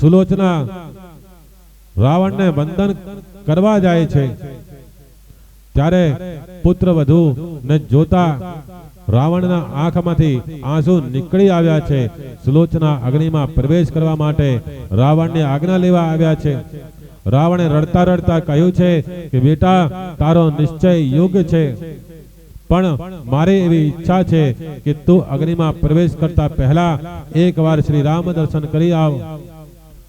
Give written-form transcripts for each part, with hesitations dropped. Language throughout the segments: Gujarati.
સુલોચના રાવણને વંદન કરવા જાય છે ત્યારે પુત્ર વધુ ને જોતા રાવણના આંખમાંથી આંસુ નીકળી આવ્યા છે. સુલોચના અગ્નિમાં પ્રવેશ કરવા માટે રાવણની આજ્ઞા લેવા આવ્યા છે. રાવણે રડતા રડતા કહ્યું છે કે બેટા, તારો નિશ્ચય યોગ્ય છે, પણ મારી એવી ઈચ્છા છે કે તું અગ્નિમાં પ્રવેશ કરતા પહેલા એકવાર શ્રી રામ દર્શન કરી આવ.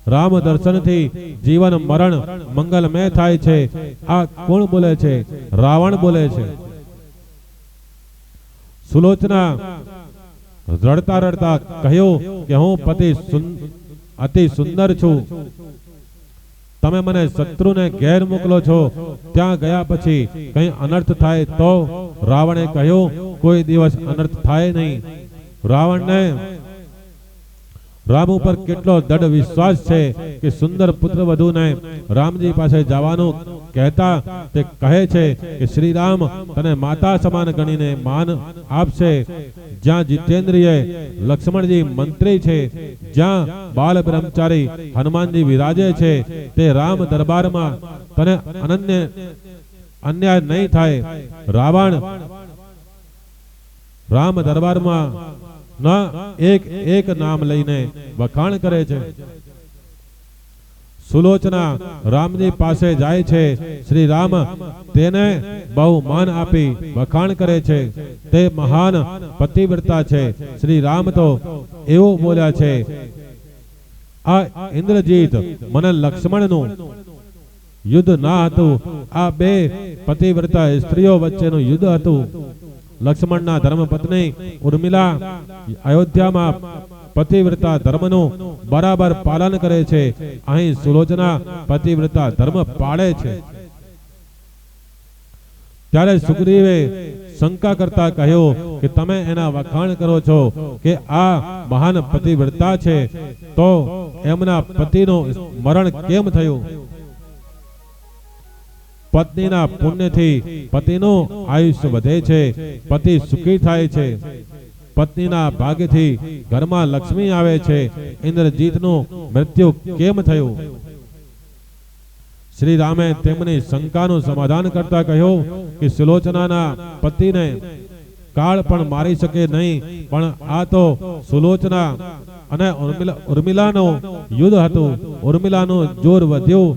રામ દર્શનથી જીવન મરણ મંગલમય થાય છે. આ કોણ બોલે છે? રાવણ બોલે છે. સુલોચના રડતા રડતા કહ્યું કે હું અતિ સુંદર છું, તમે મને શત્રુને ઘેર મોકલો છો, ત્યાં ગયા પછી કઈ અનર્થ થાય તો? રાવણે કહ્યું કોઈ દિવસ અનર્થ થાય નહીં. રાવણને રામ ઉપર કેટલો દ્રઢ વિશ્વાસ છે કે સુંદર પુત્ર વધુને રામજી પાસે જવાનું કહેતા તે કહે છે કે શ્રી રામ તને માતા સમાન ગણીને માન આપશે. જ્યાં જીતેન્દ્રિય લક્ષ્મણજી મંત્રી છે, જ્યાં બાલ બ્રહ્મચારી હનુમાનજી વિરાજે છે, તે રામ દરબારમાં તને અન્યાય નહીં થાય. રાવણ રામ દરબારમાં ન એક નામ લઈને વખાણ કરે છે. સુલોચના રામજી પાસે જાય છે. શ્રી રામ તેને બહુ માન આપી વખાણ કરે છે. તે મહાન પતિવ્રતા છે. શ્રી રામ તો એવું બોલ્યા છે, આ ઇન્દ્રજીત મને લક્ષ્મણનું યુદ્ધ ના હતું, આ બે પતિવ્રતા સ્ત્રીઓ વચ્ચેનું યુદ્ધ હતું. લક્ષ્મણના ધર્મપત્ની ઉર્મિલા અયોધ્યામાં પતિવ્રતા ધર્મનું બરાબર પાલન કરે છે. અહીં સુલોચના પતિવ્રતા ધર્મ પાળે છે. ત્યારે સુગ્રીવે શંકા કરતા કહ્યું કે તમે એના વખાણ કરો છો કે આ મહાન પતિવ્રતા છે, તો એમના પતિનું મરણ કેમ થયું? પત્નીના પુણ્યથી પતિનું આયુષ્ય વધે છે, પતિ સુખી થાય છે. પત્નીના ભાગ્યથી ઘરમાં લક્ષ્મી આવે છે. ઇન્દ્રજીતનું મૃત્યુ કેમ થયું? શ્રી રામે તેમની શંકાનું સમાધાન કરતા કહ્યું કે સુલોચનાના પતિને કાળ પણ મારી શકે નહીં, પણ આ તો સુલોચના અને ઉર્મિલાનું યુદ્ધ હતું. ઉર્મિલાનું જોર વધ્યું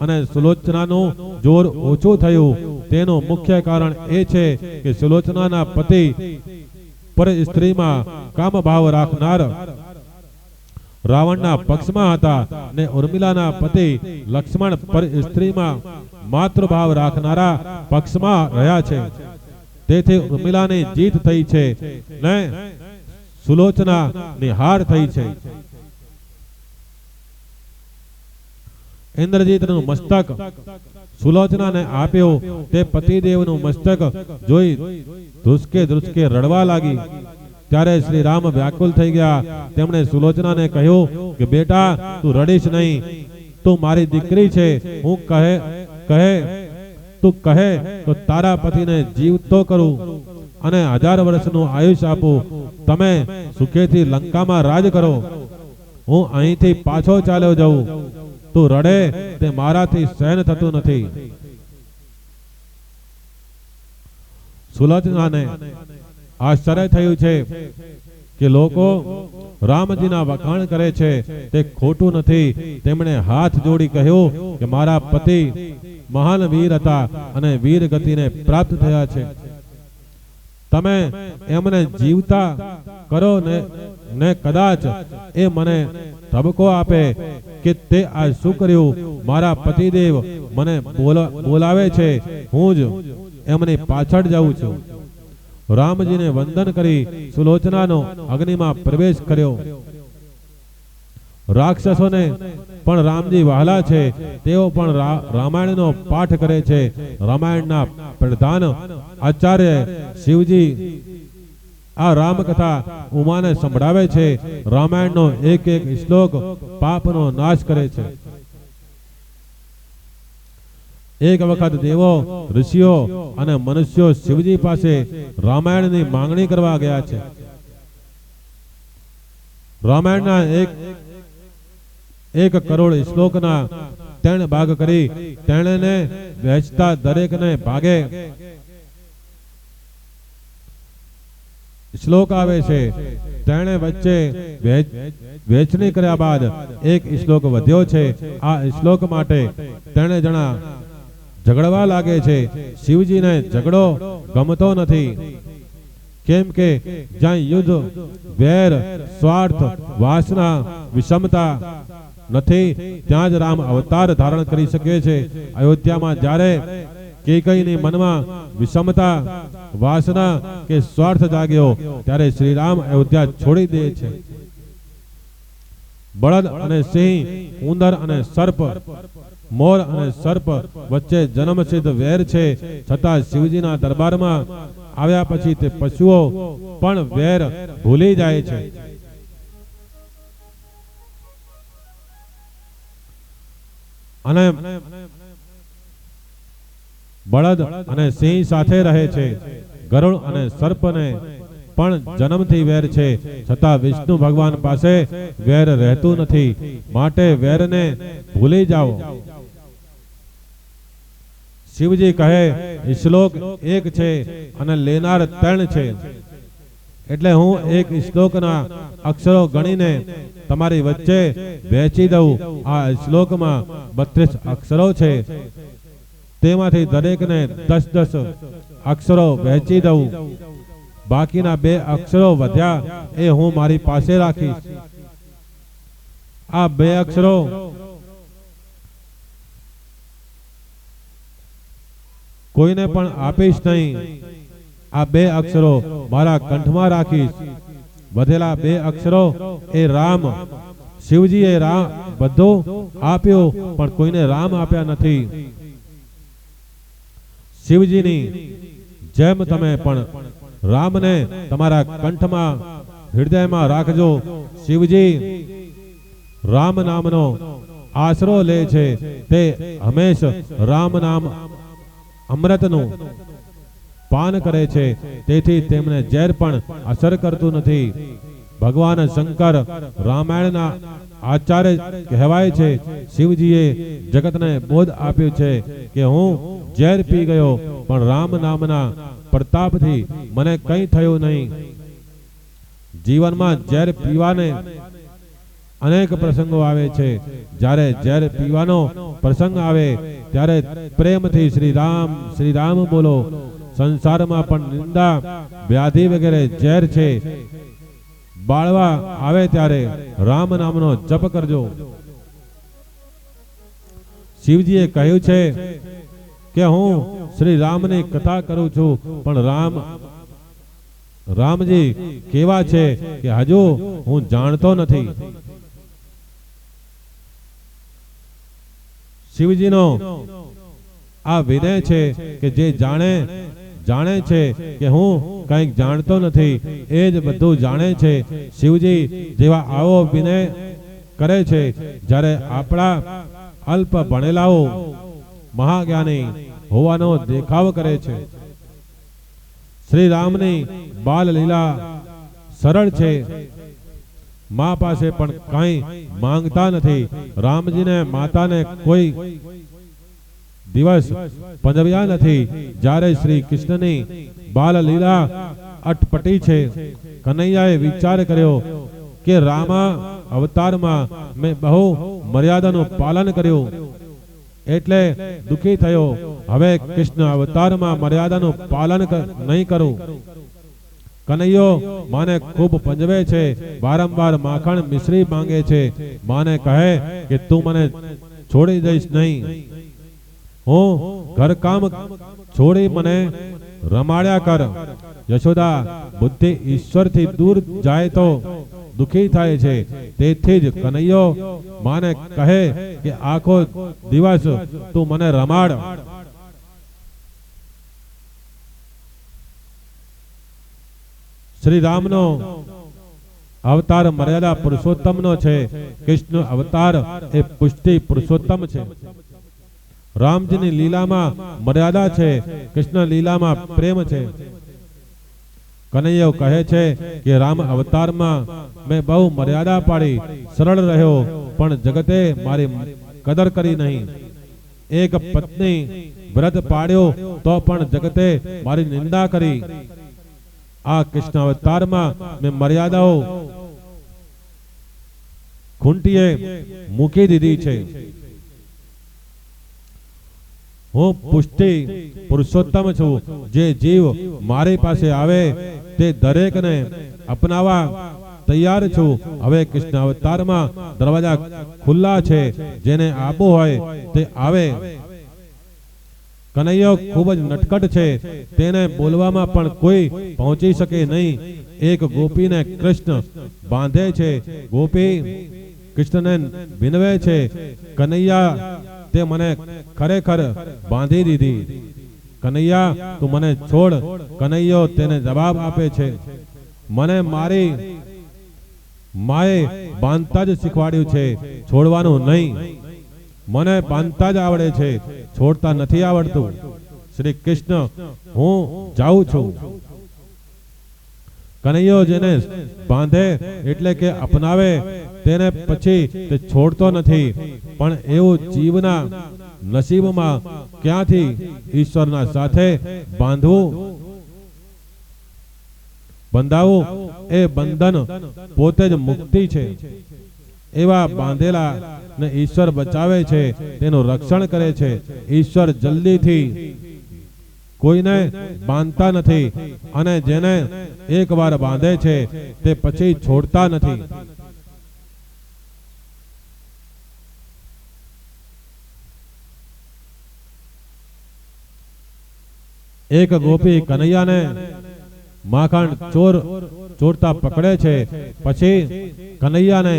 અને સુલોચનાનું જોર ઓછું થયું. તેનું મુખ્ય કારણ એ છે કે સુલોચનાના પતિ પર સ્ત્રીમાં કામ ભાવ રાખનાર રાવણના પક્ષમાં હતા ને ઉર્મિલાના પતિ લક્ષ્મણ પર સ્ત્રીમાં માતૃભાવ રાખનારા પક્ષમાં રહ્યા છે. તેથી ઉર્મિલાની જીત થઈ છે ને સુલોચના ની હાર થઈ છે. ઇન્દ્રજીતનું મસ્તક સુલોચનાને આપ્યું. તે પતિદેવનું મસ્તક જોઈ ધ્રુસકે ધ્રુસકે રડવા લાગી. ત્યારે શ્રી રામ વ્યાકુલ થઈ ગયા. તેમણે સુલોચનાને કહ્યું કે બેટા, તું રડીશ નહીં, તું મારી દીકરી છે. હું તું કહે તો તારા પતિને જીવતો કરું અને 1000 વર્ષનું આયુષ્ય આપું. તમે સુખેથી લંકામાં રાજ કરો, હું અહીંથી પાછો ચાલ્યો જાઉં. તું રડે તે મારાથી સહન થતું નથી. સુલોચનાને આશ્ચર્ય થયું છે કે લોકો રામજીના વખાણ કરે છે તે ખોટું નથી. તેમણે હાથ જોડી કહ્યું કે મારા પતિ મહાન વીર હતા અને વીર ગતિને પ્રાપ્ત થયા છે. તમે એમને જીવતા કરો ને કદાચ એ મને ઠપકો આપે કે તે આ શું કર્યું. મારા પતિદેવ મને બોલાવે છે, હું જ એમની પાછળ જાઉં છું. રામજીને વંદન કરી સુલોચનાનો અગ્નિમાં પ્રવેશ કર્યો. રાક્ષસોને પણ રામજી વહાલા છે. તેઓ પણ રામાયણનો પાઠ કરે છે. રામાયણના પ્રધાન આચાર્ય શિવજી આ રામકથા ઉમાને સંભળાવે છે. રામાયણનો એક એક શ્લોક પાપનો નાશ કરે છે. એક વખત દેવો, ઋષિઓ અને મનુષ્યો શિવજી પાસે રામાયણની માંગણી કરવા ગયા છે. રામાયણના 1 કરોડ શ્લોકના 3 ભાગ કરી તેણે વહેંચતા દરેકને ભાગે શ્લોક આવે છે। તેણે વચ્ચે વહેંચણી કર્યા બાદ 1 શ્લોક વધ્યો છે। આ શ્લોક માટે તેણે જણા ઝઘડવા લાગે છે। શિવજીને ઝઘડો ગમતો નથી, કેમ કે જ્યાં યુદ્ધ, વેર, સ્વાર્થ, વાસના, વિષમતા નથી ત્યાં જ રામ અવતાર ધારણ કરી શકે છે। અયોધ્યામાં જ્યારે કેકઈની મનમાં વિષમતા, વાસના કે સ્વાર્થ જાગ્યો ત્યારે શ્રી રામ અયોધ્યા છોડી દે છે। બળદ અને સિંહ, ઉંદર અને સર્પ, મોર અને સર્પ વચ્ચે જન્મસિદ્ધ વેર છે, છતાં શિવજીના દરબારમાં આવ્યા પછી તે પશુઓ પણ વેર ભૂલી જાય છે। અને બળદ અને સિંહ સાથે રહે છે। ગરુડ અને સર્પને પણ જન્મથી વેર છે, છતાં વિષ્ણુ ભગવાન પાસે વેર રહેતું નથી, માટે વેરને ભૂલી જાઓ। શિવજી કહે શ્લોક 1 છે અને લેનાર 3 છે, એટલે હું 1 શ્લોકના અક્ષરો ગણીને તમારી વચ્ચે વહેંચી દઉં। આ શ્લોકમાં 32 અક્ષરો છે, તેમાંથી દરેકને 10-10 અક્ષરો વહેંચી દઉં। બાકીના 2 અક્ષરો વધ્યા એ હું મારી પાસે રાખીશ। આ 2 અક્ષરો કોઈને પણ આપીશ નહીં। આ 2 અક્ષરો મારા કંઠમાં રાખીશ। વધેલા 2 અક્ષરો એ રામ, શિવજીએ રામ બધું આપ્યું પણ કોઈને રામ આપ્યા નથી। શિવજીની જેમ તમે પણ રામને તમારા કંઠમાં, હૃદયમાં રાખજો। શિવજી રામ નામનો આશરો લે છે, તે હંમેશ રામ નામ અમૃતનું પાન કરે છે, તેથી તેમને ઝેર પણ અસર કરતું નથી। ભગવાન શંકર રામાયણના આચાર્ય કહેવાય છે। શિવજીએ જગતને બોધ આપ્યું છે કે હું ઝેર પી ગયો પણ રામ નામના પ્રતાપથી મને કંઈ થયું નહીં। જીવનમાં ઝેર પીવાને અનેક પ્રસંગો આવે છે। જ્યારે ઝેર પીવાનો પ્રસંગ આવે ત્યારે પ્રેમથી શ્રી રામ બોલો। સંસારમાં પણ નિંદા, વ્યાધિ વગેરે ઝેર છે। બાળવા આવે ત્યારે રામ નામનો જપ કરજો। શિવજીએ કહ્યું છે કે હું શ્રી રામની કથા કરું છું, પણ રામજી કેવા છે કે હજુ હું જાણતો નથી। શિવજીનો આ વિનય છે કે જે જાણે છે કે હું કંઈક જાણતો નથી, એ જ બધું જાણે છે। શિવજી જેવા આવો વિનય કરે છે, જ્યારે આપણા અલ્પ ભણેલાઓ મહાજ્ઞાની હોવાનો દેખાવ કરે છે। શ્રી રામની બાલ લીલા સરળ છે। મા પાસે પણ કંઈ માંગતા નથી। રામજીને માતાને કોઈ દિવસ પંજવ્યા નથી। જ્યારે શ્રી કૃષ્ણની બાલ લીલા અટપટી છે। કનૈયાએ વિચાર કર્યો કે રામા અવતારમાં મેં બહુ મર્યાદાનું પાલન કર્યું, એટલે દુઃખી થયો। હવે કૃષ્ણ અવતારમાં મર્યાદાનું પાલન નહીં કરું। કનૈયો માને ખૂબ પંજવે છે, વારંવાર માખણ મિશ્રી માંગે છે। માને કહે કે તું મને છોડી દઈશ નહીં, હું ઘરકામ છોડી મને રમાડ્યા કર। યશોદા બુદ્ધિ ઈશ્વરથી દૂર જાય તો દુઃખી થાય છે, તેથી જ કનૈયો માને કહે કે આખો દિવસ તું મને રમાડ। શ્રી રામનો અવતાર મર્યાદા પુરુષોત્તમનો છે। કૃષ્ણ અવતાર એ પુષ્ટિ પુરુષોત્તમ છે। રામજીની લીલામાં મર્યાદા છે, કૃષ્ણ લીલામાં પ્રેમ છે। કનૈયો કહે છે કે રામ અવતારમાં મેં બહુ મર્યાદા પાડી, સરળ રહ્યો, પણ જગતે મારી કદર કરી નહીં. એક પત્ની વ્રત પાડ્યો તો પણ જગતે મારી નિંદા કરી. આ કૃષ્ણ અવતારમાં મેં મર્યાદાઓ ખૂંટીએ મૂકી દીધી છે. હું પુષ્ટિ પુરુષોત્તમ છું. જે જીવ મારી પાસે આવે તે દરેકને અપનાવવા તૈયાર છું. હવે કૃષ્ણ અવતારમાં દરવાજા ખુલ્લા છે. જેને આપવું હોય તે આવે. કનૈયો ખૂબ જ નટખટ છે. તેને બોલવામાં પણ કોઈ પહોંચી શકે નહીં. એક ગોપીને કૃષ્ણ બાંધે છે. ગોપી કૃષ્ણને વિનવે છે, કનૈયા તે મને ખરેખર બાંધી દીધી. કનૈયા તું મને છોડ. કનૈયો તેને જવાબ આપે છે, મને મારી માએ બાંધતા જ શીખવાડ્યું છે, છોડવાનું નહીં. મને બાંધતા જ આવડે છે, છોડતા નથી આવડતું. શ્રી કૃષ્ણ હું જાઉં છું. કનૈયો જેને બાંધે એટલે કે અપનાવે તેને પછી તે છોડતો નથી. પણ એવું જીવના નસીબમાં ક્યાંથી ઈશ્વરના સાથે બંધાવું એ બંધન પોતે જ મુક્તિ છે. એવા બાંધેલા ને ઈશ્વર બચાવે છે, તેનું રક્ષણ કરે છે. ઈશ્વર જલ્દીથી કોઈને બાંધતા નથી અને જેને એકવાર બાંધે છે તે પછી છોડતા નથી. એક ગોપી કનૈયાને માખણ ચોરતા પકડે છે. પછી કનૈયાને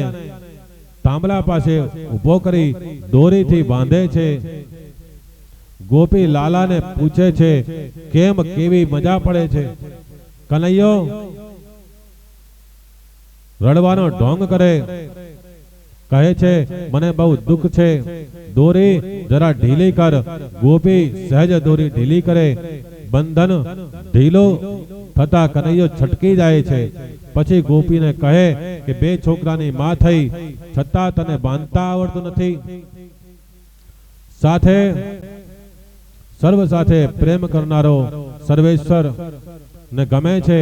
તાંબલા પાસે ઉભો કરી દોરીથી બાંધે છે. ગોપી લાલાને પૂછે છે, કેમ કેવી મજા પડે છે? કનૈયો રડવાનો ઢોંગ કરે, કહે છે, મને બહુ દુઃખ છે, દોરી જરા ઢીલી કર. ગોપી સહેજ દોરી ઢીલી કરે. બંધન ઢીલો થતા કનૈયો છટકી જાય છે. પછી ગોપીને કહે કે બે છોકરાની માં થઈ છતાં તને બાંધતા આવડતું નથી. સાથે સર્વ સાથે પ્રેમ કરનારો સર્વેશ્વર ને ગમે છે.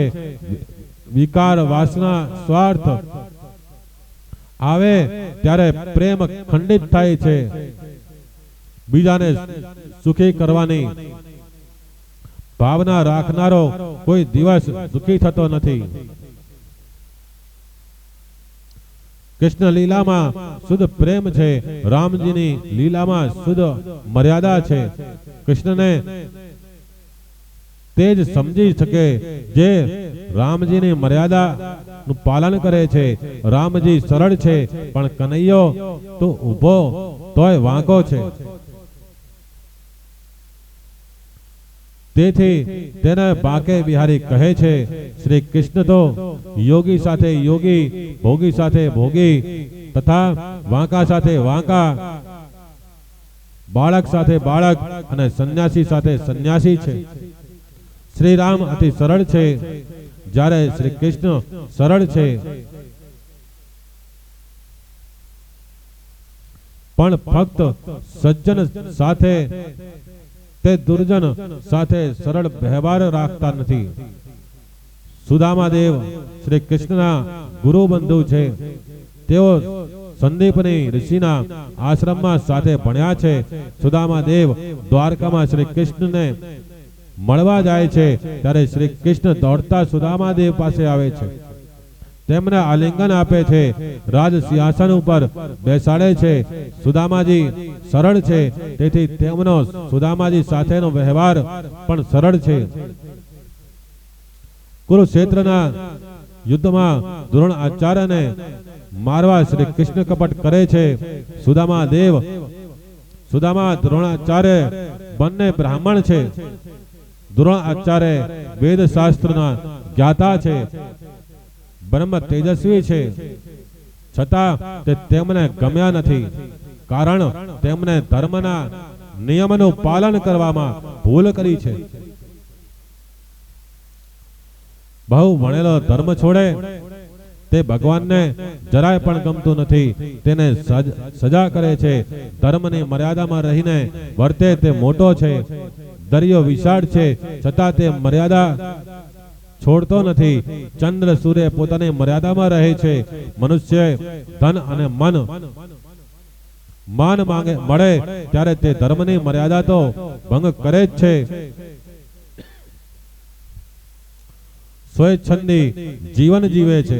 વિકાર વાસના સ્વાર્થ આવે ત્યારે પ્રેમ ખંડિત થાય છે. બીજાને સુખી કરવાની ભાવના રાખનારો કોઈ દિવસ સુખી થતો નથી. કૃષ્ણ લીલામાં શુદ્ધ પ્રેમ છે. રામજીની લીલામાં શુદ્ધ મર્યાદા છે. કૃષ્ણને તે જ સમજી શકે જે રામજીની મર્યાદા નું પાલન કરે છે. રામજી સરળ છે પણ કનૈયો તો ઊભો તોય વાંકો છે. તેથી તેને બાકે બિહારી કહે છે. શ્રી કૃષ્ણ તો યોગી સાથે યોગી, ભોગી સાથે ભોગી તથા વાંકા સાથે વાંકા, બાળક સાથે બાળક અને સંન્યાસી સાથે સંન્યાસી છે. શ્રી રામ અતિ સરળ છે જ્યારે શ્રી કૃષ્ણ સરળ છે. પણ ફક્ત સજ્જન સાથે તે દુર્જન સાથે સરળ વ્યવહાર રાખતા નથી. સુદામા દેવ શ્રી કૃષ્ણના ગુરુ બંધુ છે. તેઓ સંદીપની ઋષિના આશ્રમમાં સાથે ભણ્યા છે. સુદામા દેવ દ્વારકામાં શ્રી કૃષ્ણને મળવા જાય છે ત્યારે શ્રી કૃષ્ણ દોડતા સુદામા દેવ પાસે આવે છે. તેમને આલિંગન આપે છે. રાજ સિંહાસન ઉપર બેસાડે છે. સુદામાજી સરળ છે તેથી તેમનો સુદામાજી સાથેનો વ્યવહાર પણ સરળ છે. કુરુક્ષેત્રના યુદ્ધમાં દ્રોણાચાર્યને મારવા શ્રી કૃષ્ણ કપટ કરે છે. સુદામા દ્રોણાચાર્ય બંને બ્રાહ્મણ છે. દ્રોણાચાર્ય વેદ શાસ્ત્રના જ્ઞાતા છે, બ્રહ્મ તેજસ્વી છે, છતાં તે તેમને ગમ્યા નથી. કારણ તેમને ધર્મના નિયમનું પાલન કરવામાં ભૂલ કરી છે. બહુ ભણેલો ધર્મ છોડે તે ભગવાનને જરાય પણ ગમતું નથી, તેને સજા કરે છે. ધર્મની મર્યાદામાં રહીને વર્તે તે મોટો છે. દરિયો વિશાળ છે છતાં તે મર્યાદા છોડતો નથી. ચંદ્ર સૂર્ય પોતાની મર્યાદામાં રહે છે. મનુષ્ય ધન અને માન માંગે મળે ત્યારે તે ધર્મની મર્યાદા તો ભંગ કરે જ છે. સ્વેચ્છંદી જીવન જીવે છે.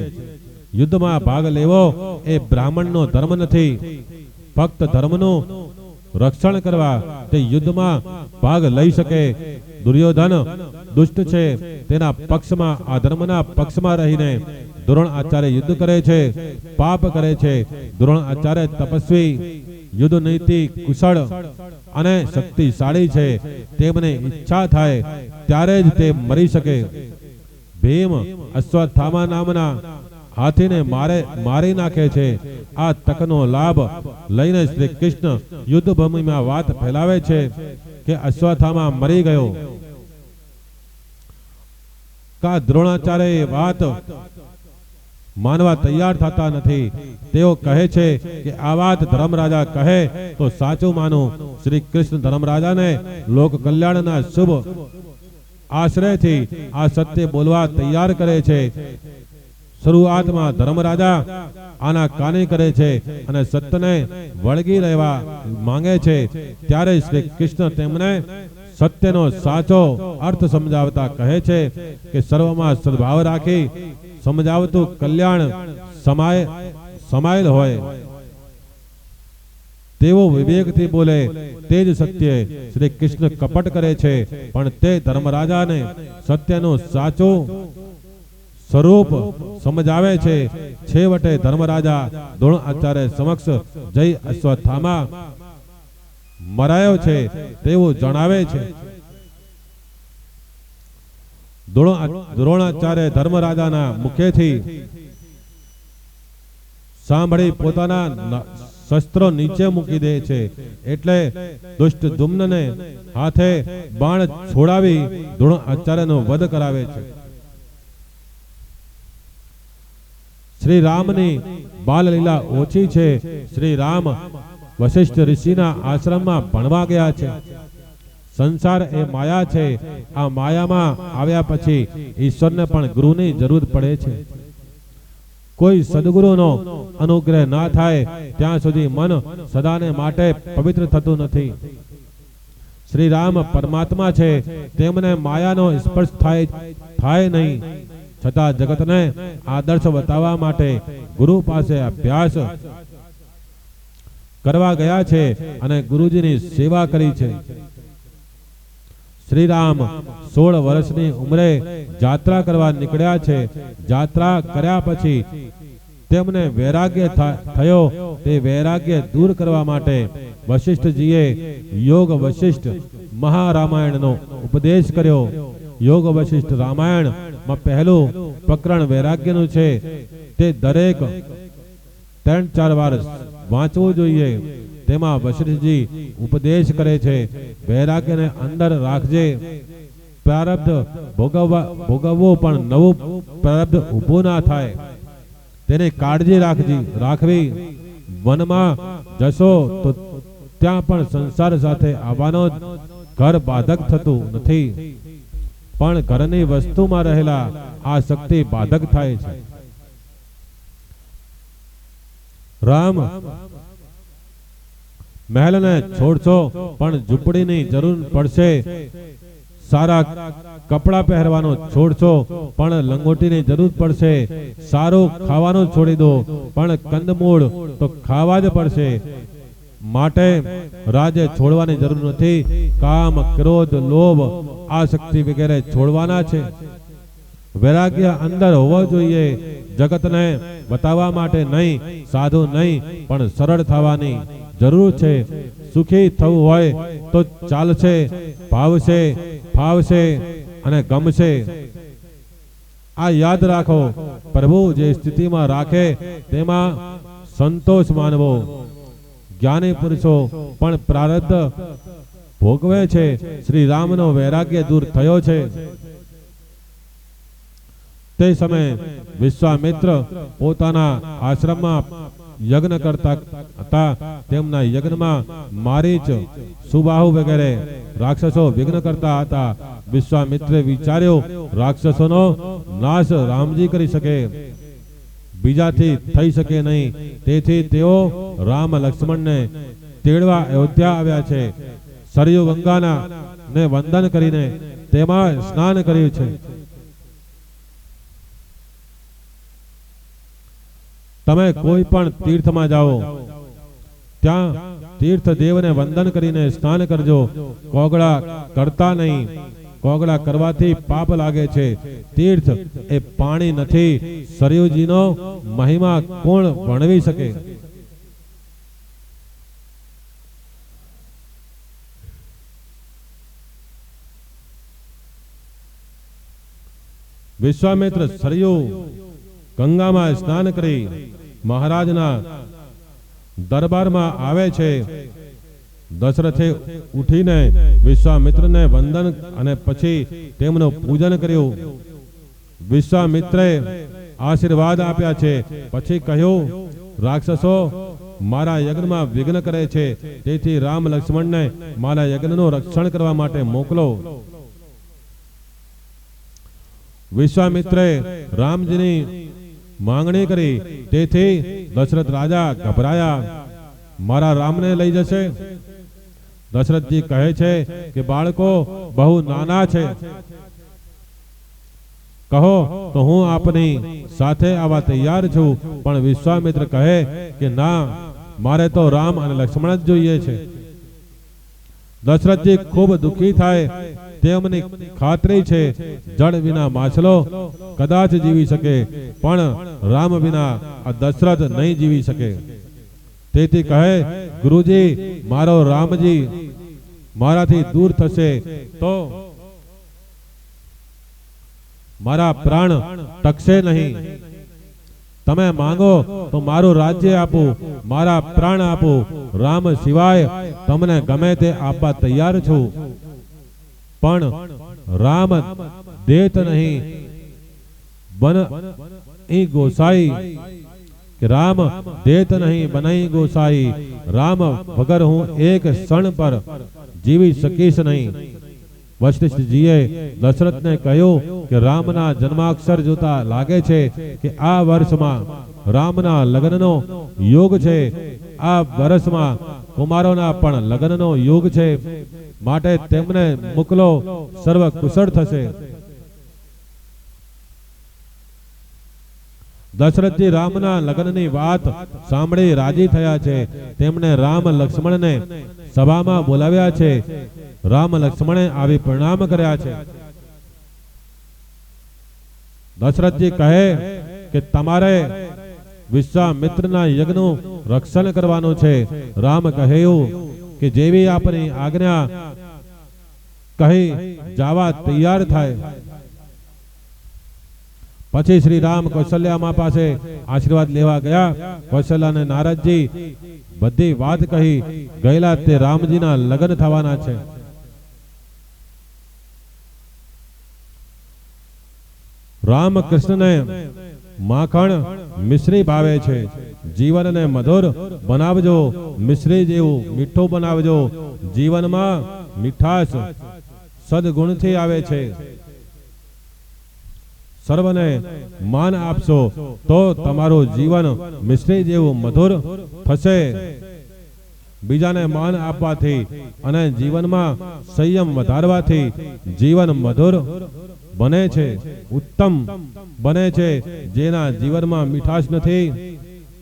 યુદ્ધમાં ભાગ લેવો એ બ્રાહ્મણનો ધર્મ નથી. ફક્ત ધર્મનું રક્ષણ કરવા તે યુદ્ધમાં ભાગ લઈ શકે. દુર્યોધન દુષ્ટ છે, તેના પક્ષમાં આ ધર્મના પક્ષમાં રહીને દ્રોણ આચાર્ય યુદ્ધ કરે છે, પાપ કરે છે. દ્રોણ આચાર્ય તપસ્વી, યુદ્ધ નીતિ કુશળ અને શક્તિશાળી છે. તેમને ઈચ્છા થાય ત્યારે જ તે મરી શકે. ભીમ અશ્વત્થામા નામના હાથીને મારી નાખે છે. આ તકનો લાભ લઈને શ્રી કૃષ્ણ યુદ્ધ ભૂમિમાં વાત ફેલાવે છે કે અશ્વત્થામા મરી ગયો. કા દ્રોણાચાર્ય વાત માનવા તૈયાર થતા નથી. તેઓ કહે છે કે આ વાત ધર્મરાજા કહે તો સાચું માનું. શ્રી કૃષ્ણ ધર્મરાજાને લોક કલ્યાણના શુભ આશ્રયથી આ સત્ય બોલવા તૈયાર કરે છે. શરૂઆતમાં ધર્મરાજા આના કાને કરે છે અને સત્યને વળગી રહેવા માંગે છે. ત્યારે શ્રી કૃષ્ણ તેમને સત્યનો સાચો અર્થ સમજાવતા કહે છે કે સર્વમાં સદભાવ રાખી સમજાવતું કલ્યાણ સમાયેલ હોય તેવો વિવેકથી બોલે તે જ સત્ય. શ્રી કૃષ્ણ કપટ કરે છે પણ તે ધર્મરાજાને સત્યનું સાચું સ્વરૂપ સમજાવે છે. છેવટે ધર્મરાજા દ્રોણ આચાર્ય સમક્ષ જઈ અશ્વત્થામા મરાયો છે તેવું જણાવે છે. દ્રોણાચાર્ય ધર્મરાજાના મુખેથી સાંભળી પોતાના શસ્ત્રો નીચે મૂકી દે છે. એટલે દુષ્ટ જુમ્નને હાથે બાણ છોડાવી દ્રોણાચાર્યનો વધ કરાવે છે. શ્રી રામની બાલલીલા ઓછી છે. શ્રી રામ વશિષ્ઠ ઋષિના આશ્રમમાં ભણવા ગયા છે. સંસાર એ માયા છે. આ માયામાં આવ્યા પછી ઈશ્વરને પણ ગુરુની જરૂર પડે છે. કોઈ સદગુરુનો અનુગ્રહ ના થાય ત્યાં સુધી મન સદાને માટે પવિત્ર થતું નથી. શ્રી રામ પરમાત્મા છે, તેમને માયાનો સ્પર્શ થાય નહીં. છતાં જગતને આદર્શ બતાવવા માટે ગુરુ પાસે અભ્યાસ કરવા ગયા છે અને ગુરુજીની સેવા કરી છે. શ્રી રામ 16 વર્ષની ઉંમરે જાત્રા કરવા નીકળ્યા છે. જાત્રા કર્યા પછી તેમને વૈરાગ્ય થયો. તે વૈરાગ્ય દૂર કરવા માટે વશિષ્ઠજીએ યોગ વશિષ્ઠ મહારામાયણનો ઉપદેશ કર્યો. યોગ વશિષ્ઠ રામાયણ માં પહેલું પ્રકરણ વૈરાગ્યનું છે. તે દરેક 3-4 વાર વાંચવું જોઈએ. તેમાં વશિષ્ઠજી ઉપદેશ કરે છે, વૈરાગ્યને અંદર રાખજે. પ્રારબ્ધ ભોગવવો પણ નવું પ્રારબ્ધ ઊભું ના થાય તેની કાળજી રાખવી. વનમાં જશો તો ત્યાં પણ સંસાર સાથે આવવાનો ઘર બાધક થતું નથી, પણ ઘરની વસ્તુમાં રહેલા આ શક્તિ બાધક થાય છે. રામ મહેલને છોડશો પણ ઝૂંપડીની જરૂર પડશે. સારા કપડા પહેરવાનું છોડશો પણ લંગોટીની જરૂર પડશે. સારું ખાવાનું છોડી દો પણ કંદમૂળ તો ખાવા જ પડશે. માટે રાજ્ય છોડવાની જરૂર નથી. કામ, ક્રોધ, લોભ, આસક્તિ વગેરે છોડવાના છે. વૈરાગ્ય અંદર હોવો જોઈએ. જગતને બતાવવા માટે નહીં, સાધુ નહીં, પણ સરળ થવાની જરૂર છે. સુખી થવું હોય તો ચાલશે, ભાવશે, ફાવશે અને ગમશે. આ યાદ રાખો, પ્રભુ જે સ્થિતિમાં રાખે તેમાં સંતોષ માનવો. જ્ઞાની પુરુષો પણ પ્રારબ્ધ ભોગવે છે. શ્રી રામનો વૈરાગ્ય દૂર થયો છે. તે સમયે વિશ્વામિત્ર પોતાના આશ્રમમાં યજ્ઞ કરતા હતા. તેમના યજ્ઞમાં મારીચ, સુબાહુ વગેરે રાક્ષસો વિઘ્ન કરતા હતા. વિશ્વામિત્રે વિચાર્યો, રાક્ષસોનો નાશ રામજી કરી શકે, બીજાથી થઈ શકે નહીં. તેથી તેઓ રામ લક્ષ્મણને તેડવા અયોધ્યા આવ્યા છે. સરયુ ગંગાના ને વંદન કરીને તેમાં સ્નાન કર્યું છે. તમે કોઈ પણ તીર્થમાં જાઓ, ત્યાં તીર્થ દેવને વંદન કરીને સ્નાન કરજો. કોગળા કરતા નહીં. કોગળા કરવાથી પાપ લાગે છે. તીર્થ એ પાણી નથી. સરયુજીનો મહિમા કોણ વર્ણવી શકે? વિશ્વામિત્ર સરયુ ગંગામાં સ્નાન કરી મહારાજના દરબારમાં આવે છે. દશરથે ઉઠીને વિશ્વામિત્રને વંદન અને પછી તેમનું પૂજન કર્યું. વિશ્વામિત્રે આશીર્વાદ આપ્યા છે. પછી કહ્યું, રાક્ષસો મારા યજ્ઞમાં વિઘ્ન કરે છે, તેથી રામ લક્ષ્મણને મારા યજ્ઞનું રક્ષણ કરવા માટે મોકલો. વિશ્વામિત્રે રામજીની માંગણી કરી. તેથી દશરથ રાજા ગભરાયા, મારા રામને લઈ જશે? દશરથજી કહે છે કે બાળકો બહુ નાના છે, કહો તો હું આપની સાથે આવવા તૈયાર છું. પણ વિશ્વામિત્ર કહે કે ના, મારે તો રામ અને લક્ષ્મણ જ જોઈએ છે. દશરથજી ખૂબ દુઃખી થાય. તેમની ખાતરી છે જળ વિના માછલો કદાચ જીવી શકે, પણ રામ વિના આ દશરથ નહીં જીવી શકે. તેથી કહે, ગુરુજી, મારો રામજી મારાથી દૂર થશે તો મારા પ્રાણ ટકશે નહીં. તમે માંગો તો મારું રાજ્ય આપું, મારા પ્રાણ આપું. રામ સિવાય તમને ગમે તે આપવા તૈયાર છું. પણ રામ દેત નહીં બન ઈ ગોસાઈ, કે રામ દેત નહીં બનાઈ ગોસાઈ. રામ વગર હું એક ક્ષણ પર જીવી શકીશ નહીં. વશિષ્ઠજીએ દશરથને કહ્યું કે રામના જન્માક્ષર જોતા લાગે છે કે આ વર્ષમાં રામના લગ્નનો યોગ છે. આ વર્ષમાં કુમારોના પણ લગ્નનો યોગ છે. માટે તેમને મોકલો, સર્વ કુશળ થશે. દશરથજી રામના લગ્નની વાત સાંભળી રાજી થયા છે. તેમણે રામ લક્ષ્મણને સભામાં બોલાવ્યા છે. રામ લક્ષ્મણે આવી પ્રણામ કર્યા છે. દશરથજી કહે કે તમારે વિશ્વામિત્રના યજ્ઞનું રક્ષણ કરવાનું છે. રામ કહ્યું કે જેવી આપની આજ્ઞા કહી જવા તૈયાર થાય. પછી શ્રી રામ કૌશલ્યામાં પાસે આશીર્વાદ લેવા ગયા. કૌશલ્યા અને નારદજી બધી વાત કહી ગયેલા તે રામજીના લગ્ન થવાના છે. રામ કૃષ્ણને માખણ મિશ્રી ભાવે છે. જીવનને મધુર બનાવજો, મિશ્રી જેવું મીઠું બનાવજો. જીવનમાં મીઠાશ સદગુણથી આવે છે. સર્વને માન આપશો તો તમારું જીવન મિશ્રી જેવું મધુર થશે. બીજાને માન આપવાથી અને જીવનમાં સંયમ વધારવાથી જીવન મધુર બને છે, ઉત્તમ બને છે. જેના જીવનમાં મીઠાશ નથી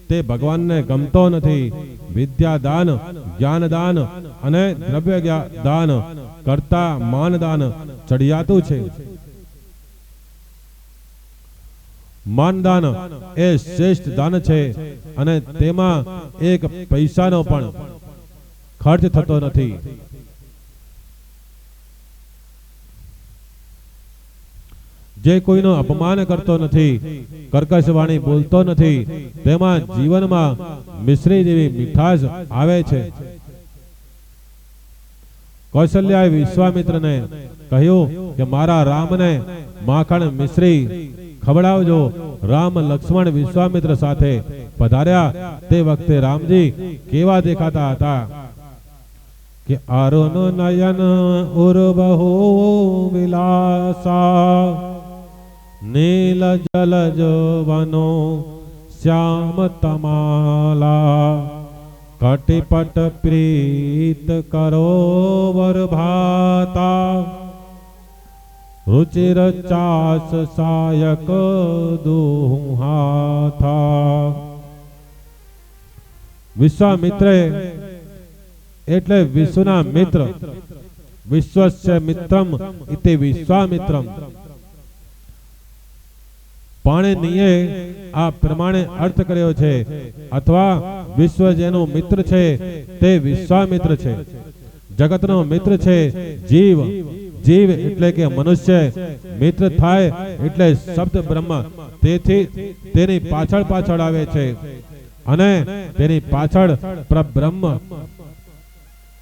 તે ભગવાનને ગમતો નથી. વિદ્યાદાન, જ્ઞાનદાન અને દ્રવ્ય દાન કરતા માનદાન ચડિયાતું છે. માનદાન એ શ્રેષ્ઠ દાન છે અને તેમાં એક પૈસાનો પણ ખર્ચ થતો નથી. જે કોઈનો અપમાન કરતો નથી, કર્કશ વાણી બોલતો નથી, તેમાં જીવનમાં મિશ્રી જેવી મીઠાશ આવે છે. કૌશલ્યાએ વિશ્વામિત્રને કહ્યું કે મારા રામને માખણ મિશ્રી ખવડાવજો. રામ લક્ષ્મણ વિશ્વામિત્ર સાથે પધાર્યા તે વખતે રામજી કેવા દેખાતા હતા કે અરુણ નયન ઉર્વહુ વિલાસા નીલ જલજ વનો શ્યામ તમાલા કટિપટ પ્રીત કરોવર ભાતા રુચિર ચાસ સાયક દુહાથા. વિશ્વામિત્રે એટલે વિશ્વના મિત્ર. વિશ્વસ્ય મિત્રમ ઇતિ વિશ્વામિત્રમ. પાણિનીએ આ પ્રમાણે અર્થ કર્યો છે, અથવા વિશ્વ જેનો મિત્ર છે તે વિશ્વામિત્ર છે. જગતનો મિત્ર છે જીવ. જીવ એટલે કે મનુષ્ય મિત્ર થાય એટલે શબ્દ બ્રહ્મ. તેથી તેની પાછળ પાછળ આવે છે અને તેની પાછળ પરબ્રહ્મ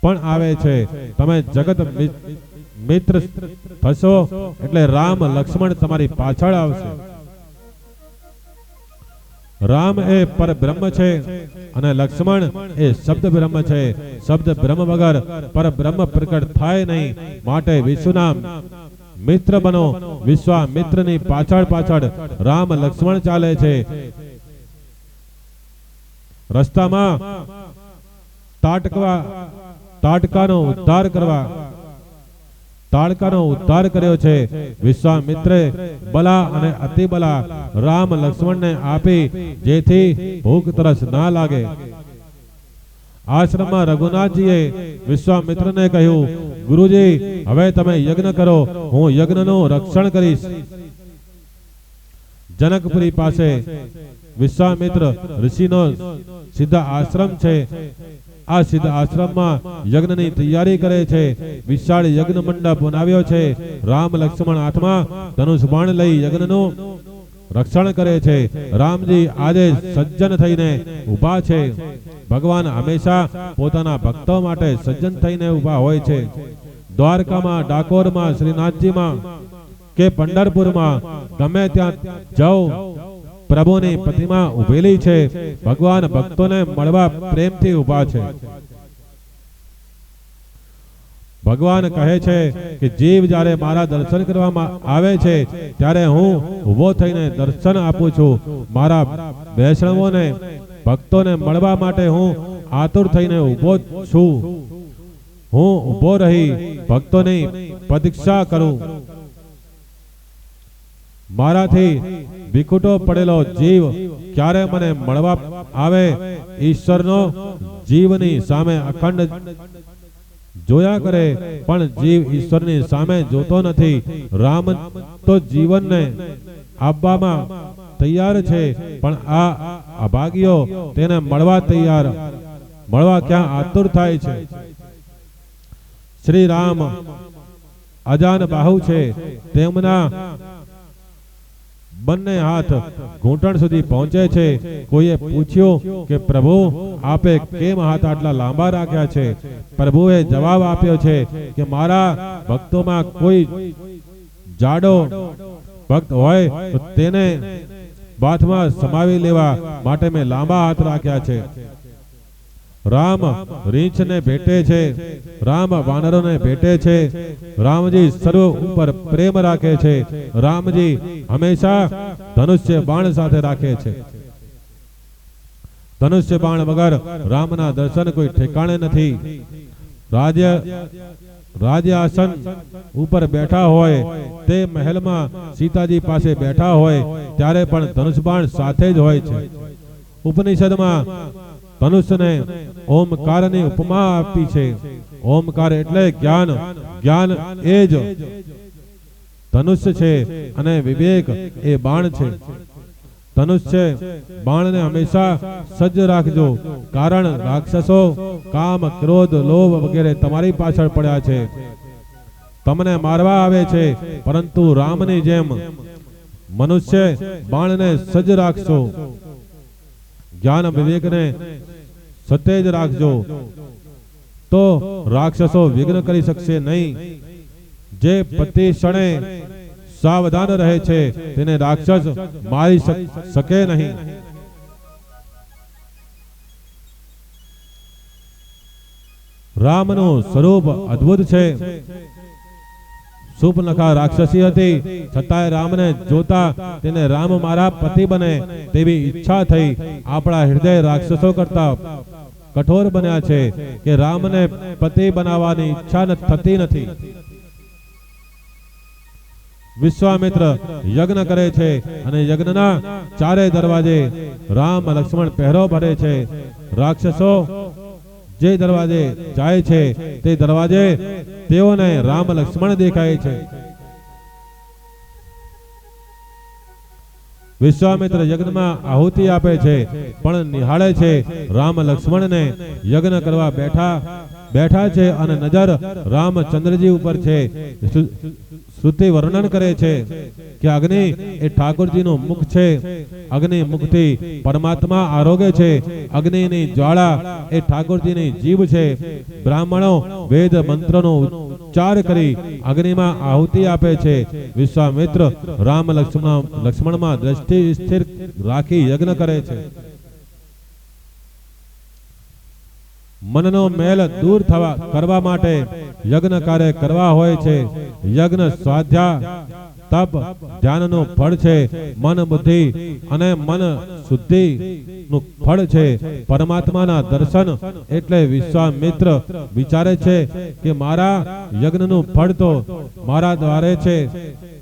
પણ આવે છે. તમે જગત મિત્ર થશો એટલે રામ લક્ષ્મણ તમારી પાછળ આવશે. રામ એ પરબ્રહ્મ છે અને લક્ષ્મણ એ શબ્દ બ્રહ્મ છે. શબ્દ બ્રહ્મ વગર પરબ્રહ્મ પ્રકટ થાય નહીં. માટે વિશ્વના મિત્ર બનો. વિશ્વામિત્રની પાછળ પાછળ રામ લક્ષ્મણ ચાલે છે. રસ્તામાં તાડકાનો ઉદ્ધાર કરવા તાડકાનો ઉદ્ધાર કર્યો છે. વિશ્વામિત્રે બલા અને અતિબલા રામ લક્ષ્મણને આપી, જેથી ભૂખ તરસ ના લાગે. આશ્રમમાં રઘુનાથજીએ વિશ્વામિત્રને કહ્યું, ગુરુજી હવે તમે યજ્ઞ કરો, હું યજ્ઞનું રક્ષણ કરીશ. જનકપુરી પાસે વિશ્વામિત્ર ઋષિનો સિદ્ધ આશ્રમ છે. આ સિદ્ધ આશ્રમમાં યજ્ઞની તૈયારી કરે છે. વિશાળ યજ્ઞ મંડપ બનાવ્યો છે. રામ લક્ષ્મણ હાથમાં ધનુષ બાણ લઈ યજ્ઞનું રક્ષણ કરે છે. રામજી આજે સજ્જન થઈને ઊભા છે. ભગવાન હંમેશા પોતાના ભક્તો માટે સજ્જન થઈને ઊભા હોય છે. દ્વારકામાં, ડાકોરમાં, શ્રીનાથજીમાં કે પંઢરપુરમાં ગમે ત્યાં જાઓ, પ્રભુની પ્રતિમા ઉભેલી છે. ભગવાન ભક્તોને મળવા પ્રેમથી ઊભા છે. ભગવાન કહે છે કે જીવ જ્યારે મારા દર્શન કરવામાં આવે છે ત્યારે હું ઊભો થઈને દર્શન આપું છું. મારા વૈષ્ણવોને ભક્તોને મળવા માટે હું આતુર થઈને ઊભો છું. હું ઊભો રહી ભક્તોની પ્રતીક્ષા કરું. મારાથી વિખૂટો પડેલો જીવ ક્યારે મને મળવા આવે? ઈશ્વરનો જીવની સામે અખંડ જોયા કરે, પણ જીવ ઈશ્વરની સામે જોતો નથી. રામ તો જીવનને આપવામાં તૈયાર છે, પણ આ અભાગીઓ તેને મળવા ક્યાં આતુર થાય છે. શ્રી રામ અજાન બાહુ છે. તેમના બંને હાથ ઘૂંટણ સુધી પહોંચે છે. કોઈએ પૂછ્યું કે પ્રભુ આપે કેમ હાથ આટલા લાંબા રાખ્યા છે? પ્રભુએ જવાબ આપ્યો છે કે મારા ભક્તોમાં કોઈ જાડો ભક્ત હોય તો તેને બાથમાં સમાવી લેવા માટે મેં લાંબા હાથ રાખ્યા છે. રામ રીંછને ભેટે છે, રામ વાનરોને ભેટે છે. રામજી સર્વ ઉપર પ્રેમ રાખે છે. રામજી હંમેશા ધનુષ્ય બાણ સાથે રાખે છે. ધનુષ્ય બાણ વગર રામના દર્શન કોઈ ઠેકાણે નથી. રાજ્ય આસન ઉપર બેઠા હોય, તે મહેલમાં સીતાજી પાસે બેઠા હોય ત્યારે પણ ધનુષ બાણ સાથે જ હોય છે. ઉપનિષદમાં ધનુષને ઓમકારની ઉપમા આપી છે. ઓમકાર એટલે જ્ઞાન. જ્ઞાન એ જ ધનુષ્ય છે અને વિવેક એ બાણ છે. ધનુષ્ય બાણને હંમેશા સજ્જ રાખજો, કારણ રાક્ષસો કામ, ક્રોધ, લોભ વગેરે તમારી પાછળ પડ્યા છે, તમને મારવા આવે છે. પરંતુ રામની જેમ મનુષ્ય બાણને સજ્જ રાખશો. જ્ઞાન વિવેકને સતેજ રાખજો તો રાક્ષસો વિઘ્ન કરી શકશે નહીં. જે પ્રતિ ક્ષણે સાવધાન રહે છે તેને રાક્ષસ મારી શકે નહીં. રામનું સ્વરૂપ અદ્ભુત છે. સુપનખા રાક્ષસી હતી, છતાંય રામને જોતા તેને રામ મારા પતિ બને તેવી ઈચ્છા થઈ. આપણા હૃદય રાક્ષસો કરતા કઠોર બન્યા છે કે રામને પતિ બનાવવાની ઈચ્છા થતી નથી. વિશ્વામિત્ર યજ્ઞ કરે છે અને યજ્ઞના ચારે દરવાજે રામ લક્ષ્મણ પહેરો ભરે છે. રાક્ષસો જે દરવાજે જાય છે તે દરવાજે તેઓને રામ લક્ષ્મણ દેખાય છે. વિશ્વામિત્ર યજ્ઞમાં આહુતિ આપે છે પણ નિહાળે છે રામ લક્ષ્મણને યજ્ઞ કરવા બેઠા છે અને નજર રામચંદ્રજી ઉપર છે. શ્રુતિ વર્ણન કરે છે કે અગ્નિ એ ઠાકોરજીનું મુખ છે. અગ્નિ મુખથી પરમાત્મા આરોગે છે. અગ્નિની જ્વાળા એ ઠાકોરજીની જીભ છે. બ્રાહ્મણો વેદ મંત્રનો ઉચ્ચાર કરી અગ્નિમાં આહુતિ આપે છે. વિશ્વામિત્ર રામ લક્ષ્મણમાં દ્રષ્ટિ સ્થિર રાખી યજ્ઞ કરે છે. મનનો મેલ દૂર કરવા માટે યજ્ઞ કાર્ય કરવા હોય છે. યજ્ઞ સ્વાધ્યાય તપ ધ્યાનનું ફળ છે. મન બુદ્ધિ અને મન શુદ્ધિ નું ફળ છે પરમાત્માના દર્શન. એટલે વિશ્વામિત્ર વિચારે છે કે મારા યજ્ઞનું ફળ તો મારા દ્વારે છે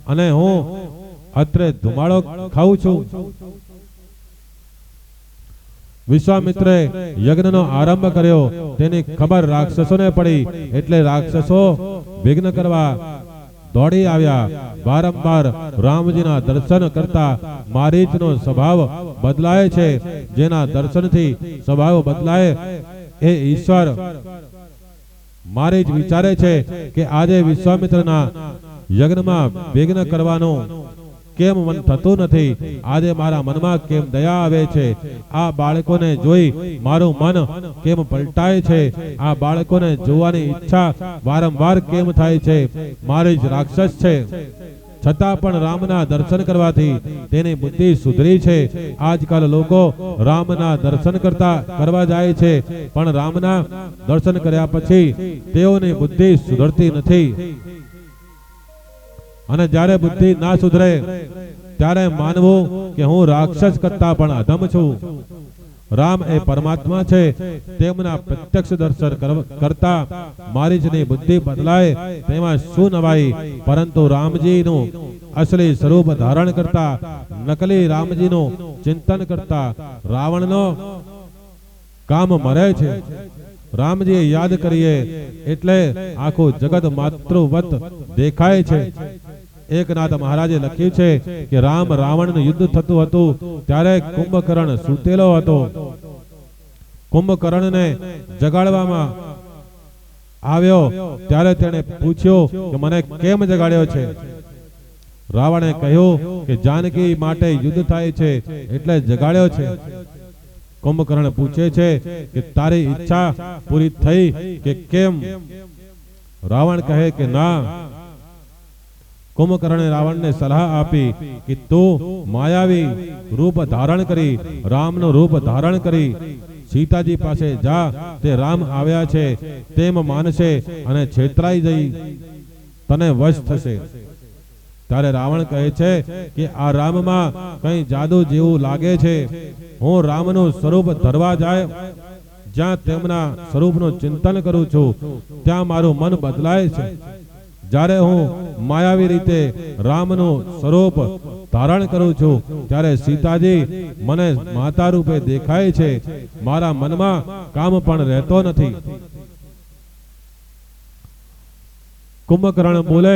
અને હું અત્રે ધુમાડો ખાઉં છું. વિશ્વામિત્રે યજ્ઞનો આરંભ કર્યો. તેની ખબર રાક્ષસોને પડી એટલે રાક્ષસો વિઘ્ન કરવા દોડી આવ્યા. વારંવાર રામજીના દર્શન કરતા મારીચનો સ્વભાવ બદલાય છે. જેના દર્શનથી સ્વભાવ બદલાય એ ઈશ્વર. મારીચ વિચારે છે કે આજે વિશ્વામિત્રના યજ્ઞમાં વિઘ્ન કરવાનું કેમ મન થતું નથી. આજે મારા મનમાં કેમ દયા આવે છે. આ બાળકોને જોઈ મારું મન કેમ પલટાય છે. આ બાળકોને જોવાની ઈચ્છા વારંવાર કેમ થાય છે. મારી જ રાક્ષસ છે છતાં પણ રામના દર્શન કરવાથી તેની બુદ્ધિ સુધરી છે. આજકાલ લોકો રામના દર્શન કરવા જાય છે પણ રામના દર્શન કર્યા પછી તેઓની બુદ્ધિ સુધરતી નથી. અને જ્યારે બુદ્ધિ ના સુધરે ત્યારે માનવું કે હું રાક્ષસ કરતા પણ અધમ છું. રામ એ પરમાત્મા છે. તેમના પ્રત્યક્ષ દર્શન કરતા મારીચની બુદ્ધિ બદલાય તેમાં શું નવાઈ. પરંતુ રામજીનું અસલી સ્વરૂપ ધારણ કરતા નકલી રામજીનું ચિંતન કરતા રાવણનો કામ મરે છે. રામજીએ યાદ કરીએ એટલે આખું જગત માતૃવત દેખાય છે. એકનાથ મહારાજે લખ્યું છે કે રાવણનું યુદ્ધ થતું હતું ત્યારે કુંભકર્ણ સૂતેલો હતો. કુંભકર્ણને જગાડવામાં આવ્યો ત્યારે તેણે પૂછ્યું કે મને કેમ જગાડ્યો છે. રાવણે કહ્યું કે જાનકી માટે યુદ્ધ થાય છે એટલે જગાડ્યો છે. કુંભકર્ણ પૂછે છે કે તારી ઈચ્છા પૂરી થઈ કે કેમ. રાવણ કહે કે ના. કુંભકર્ણે રાવણને સલાહ આપી કે તું માયાવી રૂપ ધારણ કરી રામનું રૂપ ધારણ કરી સીતાજી પાસે જા. તે રામ આવ્યા છે તેમ માનશે અને છેતરાઈ જઈ તને વશ થશે. ત્યારે રાવણ કહે છે કે આ રામમાં કઈ જાદુ જેવું લાગે છે. હું રામનું સ્વરૂપ ધરવા જ્યાં તેમના સ્વરૂપનું ચિંતન કરું છું ત્યાં મારું મન બદલાય છે. જ્યારે હું માયાવી રીતે રામનું સ્વરૂપ ધારણ કરું છું ત્યારે સીતાજી મને માતા રૂપે દેખાય છે. મારા મનમાં કામ પણ રહેતો નથી. કુંભકર્ણ બોલે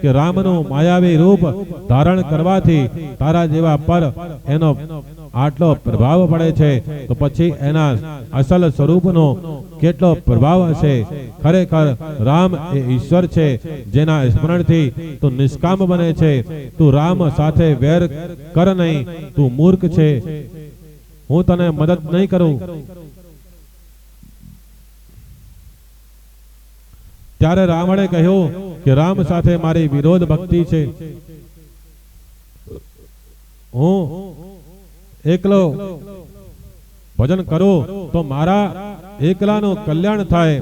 કે રામનું માયાવી રૂપ ધારણ કરવાથી તારા જેવા પર એનો આટલો પ્રભાવ પડે છે તો પછી એના અસલ સ્વરૂપનો કેટલો પ્રભાવ હશે. ખરેખર રામ એ ઈશ્વર છે જેના સ્મરણથી તું નિષ્કામ બને છે. તું રામ સાથે વેર કર નહીં. તું મૂર્ખ છે. હું તને મદદ નહીં કરું. ત્યારે રાવણે કહ્યું કે રામ સાથે મારી વિરોધ ભક્તિ છે. હું એકલો ભજન કરું તો મારા એકલાનું કલ્યાણ થાય,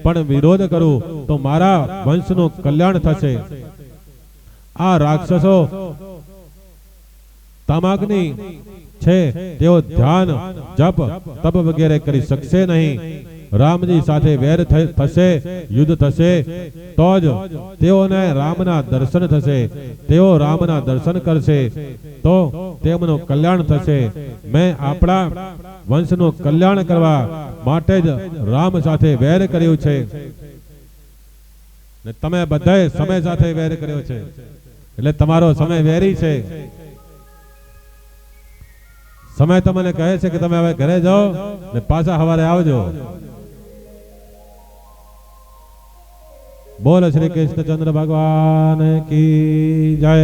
પણ વિરોધ કરું તો મારા વંશનું કલ્યાણ થશે. આ રાક્ષસો તમાગ્નિ છે, તેઓ ધ્યાન જપ તપ વગેરે કરી શકશે નહીં. રામજી સાથે વેર થશે, યુદ્ધ થશે તો જ તેઓને રામના દર્શન થશે. તેઓ રામના દર્શન કરશે તો તેમનું કલ્યાણ થશે. મેં આપણા વંશનું કલ્યાણ કરવા માટે જ રામ સાથે વેર કર્યું છે, ને તમે બધાએ સમય સાથે વેર કર્યો છે, એટલે તમારો સમય વેરી છે. સમય તમને કહે છે કે તમે હવે ઘરે જાઓ ને પાછા સવારે આવજો. બોલ શ્રી કૃષ્ણચંદ્ર ભગવાન કી જય.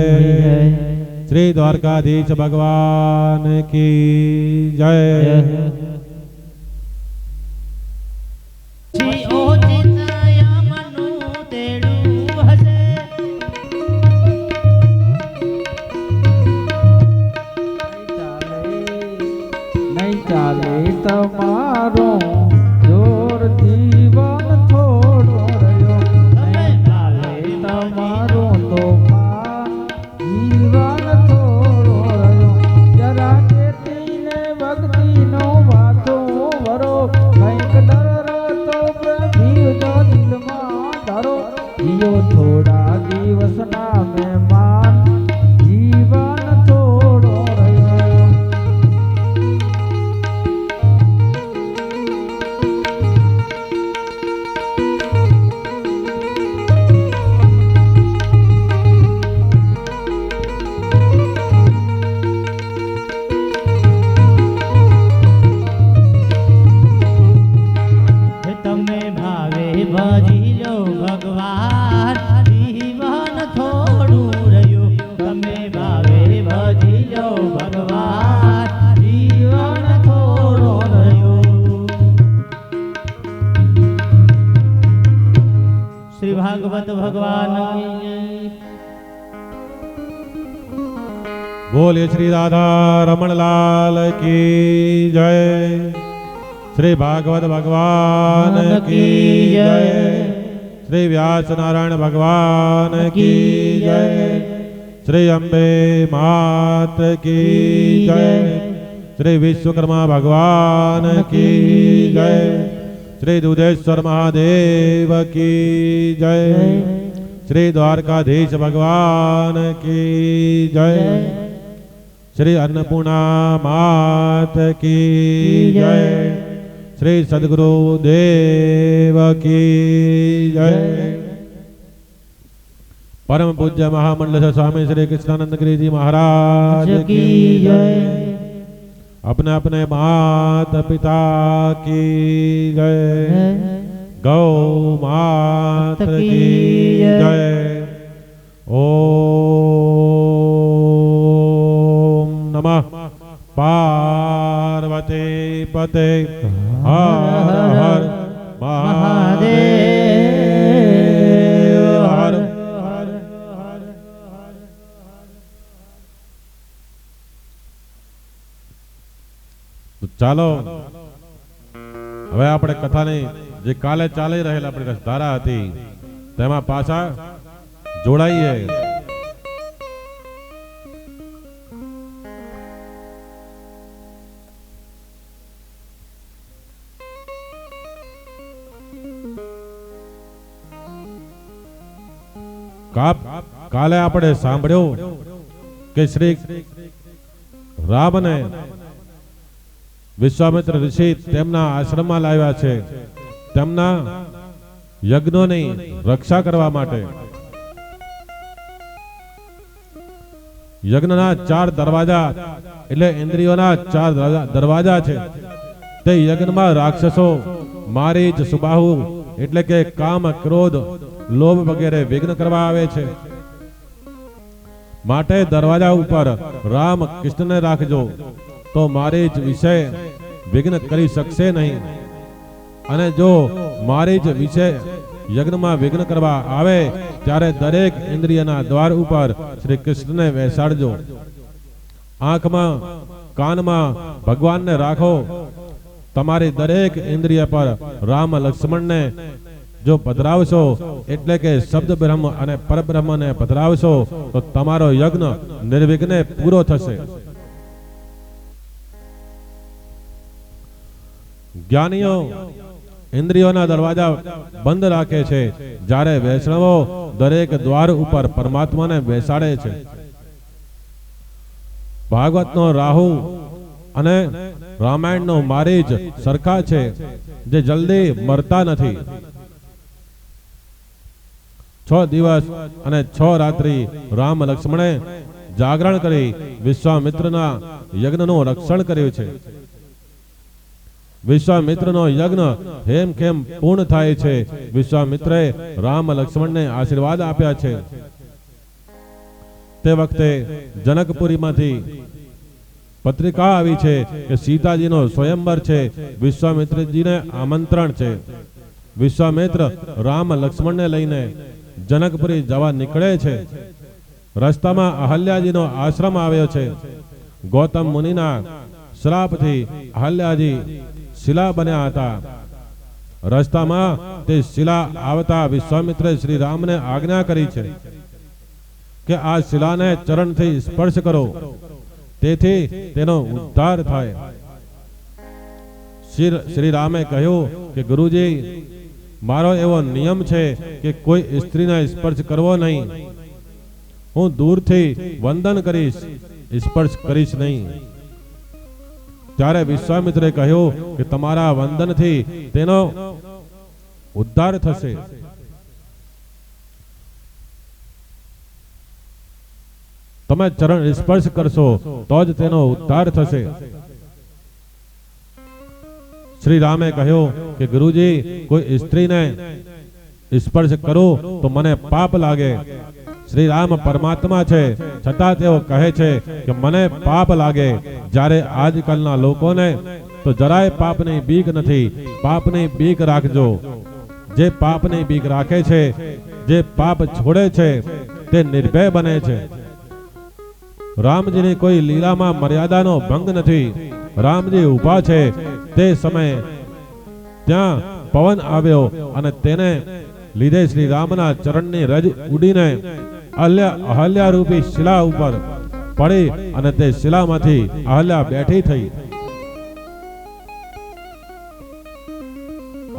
શ્રી દ્વારકાધીશ ભગવાન કી જય. તમારો જોરથી વન થોડો રહ્યો, ચાલે તમારો તોફાન જીવન થોડો રહ્યો. જરા કેતીને ભક્તિનો વાતો વરો, કંઈક ડરો તો પ્રભુ દિલમાં ધરો. જીઓ થોડા દિવસના મહેમાન જીવન થોડો રહ્યો. ભાગવત ભગવાન બોલીએ શ્રી રાધા રમણલાલ કી જય. શ્રી ભાગવત ભગવાન કી જય. શ્રી વ્યાસ નારાયણ ભગવાન કી જય. શ્રી અંબે માત કી જય. શ્રી વિશ્વકર્મા ભગવાન કી જય. श्री दुधेश्वर महादेव की जय. श्री द्वारकाधीश भगवान की जय. श्री अन्नपूर्णा मात की जय. श्री सद्गुरु देव की जय. परम पूज्य महामंडल स्वामी श्री कृष्णानंद गिरी जी महाराज की जय. अपने अपने माता पिता की जय. गौ मात की जय. ओम नमः पार्वती पते हर हर महादेव हर. ચાલો હવે આપણે કથાની જે કાલે ચાલી રહેલા આપણી ધારા હતી તેમાં પાછા જોડાઈએ. કાલે આપણે સાંભળ્યું કે શ્રી રામને વિશ્વામિત્ર ઋષિ તેમના આશ્રમમાં લાવ્યા છે, તેમના યજ્ઞોની રક્ષા કરવા માટે. યજ્ઞના 4 દરવાજા એટલે ઇન્દ્રિયોના 4 દરવાજા છે. તે યજ્ઞમાં રાક્ષસો મારીચ સુબાહુ એટલે કે કામ ક્રોધ લોભ વગેરે વિઘ્ન કરવા આવે છે. માટે દરવાજા ઉપર રામ કૃષ્ણને રાખજો તો મારીચ વિષય વિઘ્ન કરી શકશે નહીં. અને જો મારીચ વિષય યજ્ઞમાં વિઘ્ન કરવા આવે ત્યારે દરેક ઇન્દ્રિયના દ્વાર ઉપર શ્રી કૃષ્ણને બેસાડજો. આંખમાં કાનમાં ભગવાનને રાખો. તમારી દરેક ઇન્દ્રિય પર રામ લક્ષ્મણને જો પધરાવશો, એટલે કે શબ્દ બ્રહ્મ અને પરબ્રહ્મને પધરાવશો, તો તમારો યજ્ઞ નિર્વિઘ્ને પૂરો થશે. જ્ઞાનીઓ ઇન્દ્રિયોના દરવાજા બંધ રાખે છે, જ્યારે વૈષ્ણવો દરેક દ્વાર ઉપર પરમાત્માને બેસાડે છે. ભાગવતનો રાહુ અને રામાયણનો મારીચ સરખા છે, જે જલ્દી મરતા નથી. 6 દિવસ અને 6 રાત્રિ રામ લક્ષ્મણે જાગરણ કરી વિશ્વામિત્રના યજ્ઞનું રક્ષણ કર્યું છે. વિશ્વામિત્રનો યજ્ઞ હેમખેમ પૂર્ણ થાય છે. વિશ્વામિત્રે રામ લક્ષ્મણને આશીર્વાદ આપ્યા છે. તે વખતે જનકપુરીમાંથી પત્રિકા આવી છે કે સીતાજીનો સ્વયંવર છે, વિશ્વામિત્રજીને આમંત્રણ છે. વિશ્વામિત્ર રામ લક્ષ્મણને લઈને જનકપુરી જવા નીકળે છે. રસ્તામાં અહલ્યાજીનો આશ્રમ આવ્યો છે. ગૌતમ મુનિના શ્રાપથી અહલ્યાજી શિલા બન્યા હતા. રસ્તામાં તે શિલા આવતા વિશ્વામિત્રે શ્રી રામને આજ્ઞા કરી છે કે આ શિલાને ચરણથી સ્પર્શ કરો, તેથી તેનો ઉદ્ધાર થાય. શ્રી રામે કહ્યું કે ગુરુજી, મારો એવો નિયમ છે કે કોઈ સ્ત્રીને સ્પર્શ કરવો નહીં. હું દૂરથી વંદન કરીશ, સ્પર્શ કરીશ નહીં. ત્યારે વિશ્વામિત્રે કહ્યું કે તમારા વંદનથી તેનો ઉદ્ધાર થશે. તમે ચરણ સ્પર્શ કરશો તો જ તેનો ઉદ્ધાર થશે. શ્રી રામે કહ્યું કે ગુરુજી, કોઈ સ્ત્રીને સ્પર્શ કરું તો મને પાપ લાગે. શ્રી રામ પરમાત્મા છે, છતાં તેઓ કહે છે કે મને પાપ લાગે. જ્યારે આજકાલના લોકોને તો જરાય પાપની બીક નથી. પાપની બીક રાખજો. જે પાપની બીક રાખે છે, જે પાપ છોડે છે, તે નિર્ભય બને છે. રામજીની કોઈ લીલામાં મર્યાદાનો ભંગ નથી. રામજી ઊભા છે તે સમયે ત્યાં પવન આવ્યો અને તેને લીધે શ્રી રામના ચરણની રજ ઉડીને અહલ્યા રૂપી શિલા ઉપર પડી અને તે શિલામાંથી અહલ્યા બેઠી થઈ.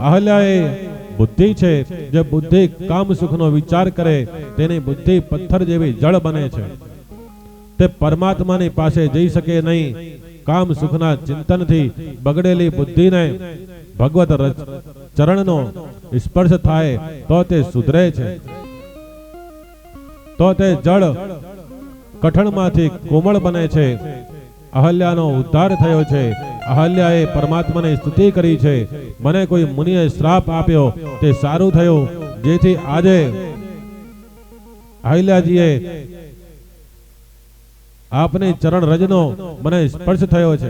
અહલ્યાએ બુદ્ધિ છે. જે બુદ્ધિ કામ સુખનો વિચાર કરે, તેની બુદ્ધિ પથ્થર જેવી જળ બને છે. તે પરમાત્માની પાસે જઈ શકે નહીં. કામ સુખના ચિંતનથી બગડેલી બુદ્ધિને ભગવત ચરણનો સ્પર્શ થાય તો તે સુધરે છે. તો તે જળ કઠણમાંથી કોમળ બને છે. અહલ્યાનો ઉદ્ધાર થયો છે. અહલ્યાએ પરમાત્માની સ્તુતિ કરી છે. મને કોઈ મુનિએ શ્રાપ આપ્યો, તે સારું થયું, જેથી આજે અહલ્યાજીએ આપની ચરણ રજનો મને સ્પર્શ થયો છે.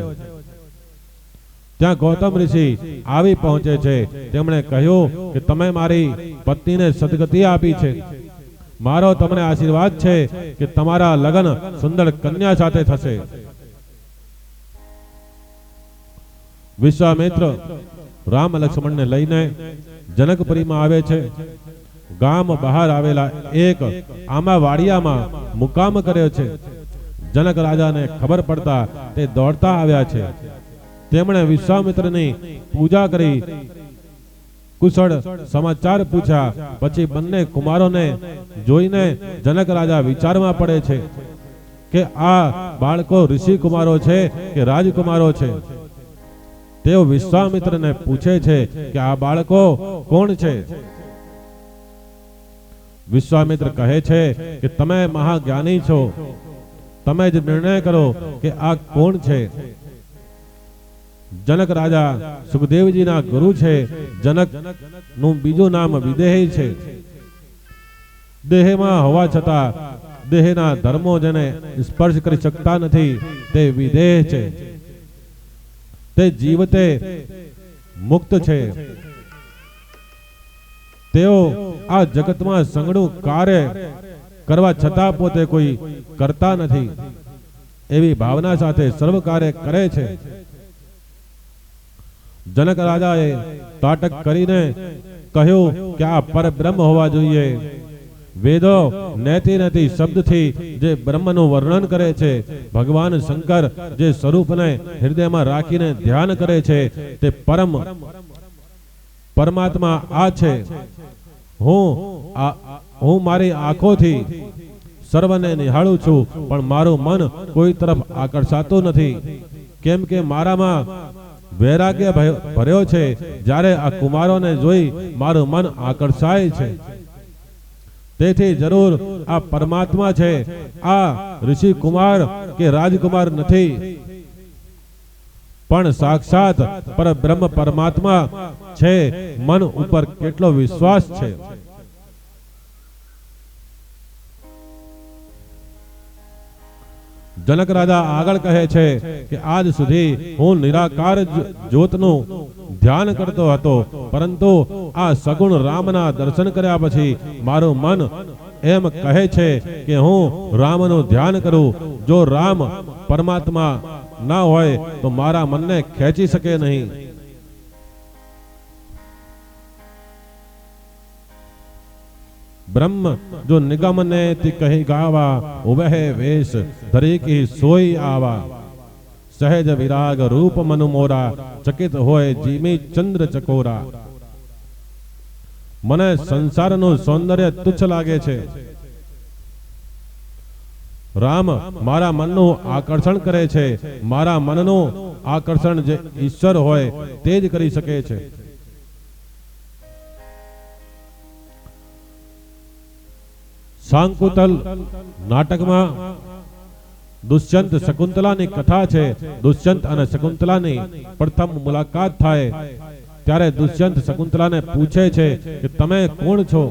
ત્યાં ગૌતમ ઋષિ આવી પહોંચે છે. તેમણે કહ્યું કે તમે મારી પત્નીને સદગતિ આપી છે. મારો તમને આશીર્વાદ છે કે તમારા લગ્ન સુંદર કન્યા સાથે થશે. વિશ્વામિત્ર રામ લક્ષ્મણને લઈને જનકપુરીમાં આવે છે. ગામ બહાર આવેલા એક આંબા વાડિયામાં મુકામ કર્યો છે. જનક રાજાને ખબર પડતા તે દોડતા આવ્યા છે. તેમણે વિશ્વામિત્રની પૂજા કરી, કુશળ સમાચાર પૂછ્યા. પછી બંને કુમારોને જોઈને જનક રાજા વિચારમાં પડે છે કે આ બાળકો ઋષિ કુમારો છે કે રાજકુમારો છે. તેઓ વિશ્વામિત્રને પૂછે છે કે આ બાળકો કોણ છે. વિશ્વામિત્ર કહે છે કે તમે મહાજ્ઞાની છો, તમે જ નિર્ણય કરો કે આ કોણ છે. જનક રાજા સુખદેવજીના ગુરુ છે. જનક નું બીજું નામ વિદેહી છે. દેહમાં હોવા છતાં દેહના ધર્મો જેને સ્પર્શ કરી શકતા નથી, તે વિદેહ છે. તે જીવતે મુક્ત છે. તેઓ આ જગતમાં સંગડું કાર્ય કરવા છતાં પોતે કોઈ કરતા નથી. એવી ભાવના સાથે સર્વ કાર્ય કરે છે. જનક રાજાએ તાટક કરીને કહ્યું કે આ પરબ્રહ્મ હોવા જોઈએ. વેદો નેતિ નેતિ શબ્દથી જે બ્રહ્મનું વર્ણન કરે છે, ભગવાન શંકર જે સ્વરૂપને હૃદયમાં રાખીને ધ્યાન કરે છે, તે પરમાત્મા આ છે. હું મારી આંખોથી સર્વને નિહાળું છું, પણ મારું મન કોઈ તરફ આકર્ષાતું નથી, કેમ કે મારામાં વૈરાગ્ય ભર્યો છે. જ્યારે આ કુમારોને જોઈ મારું મન આકર્ષાય છે. તેથી જરૂર આ પરમાત્મા છે. આ ઋષિ કુમાર કે રાજકુમાર નથી, પણ સાક્ષાત પરબ્રહ્મ પરમાત્મા છે. મન ઉપર કેટલો વિશ્વાસ છે. જનક રાજા આગળ કહે છે કે આજ સુધી હું નિરાકાર જ્યોતનું ધ્યાન કરતો હતો, પરંતુ આ સગુણ રામના દર્શન કર્યા પછી મારું મન એમ કહે છે કે હું રામનું ધ્યાન કરું. જો રામ પરમાત્મા ના હોય તો મારા મનને ખેંચી શકે નહીં. બ્રહ્મ જો નિગમ ને કહી ગાવા, ઉભે વેશ ધરી કી સોઈ આવા. સહેજ વિરાગ રૂપ મન મોરા, ચકિત હોય જીમી ચંદ્ર ચકોરા. મને સંસારનું સૌંદર્ય તુચ્છ લાગે છે. રામ મારા મનનું આકર્ષણ કરે છે. મારા મનનું આકર્ષણ જે ઈશ્વર હોય તે જ કરી શકે છે. શાંકુતલ નાટકમાં દુષ્યંત શકુંતલાની કથા છે. દુષ્યંત અને શકુંતલાની પ્રથમ મુલાકાત થાય ત્યારે દુષ્યંત શકુંતલાને પૂછે છે કે તમે કોણ છો?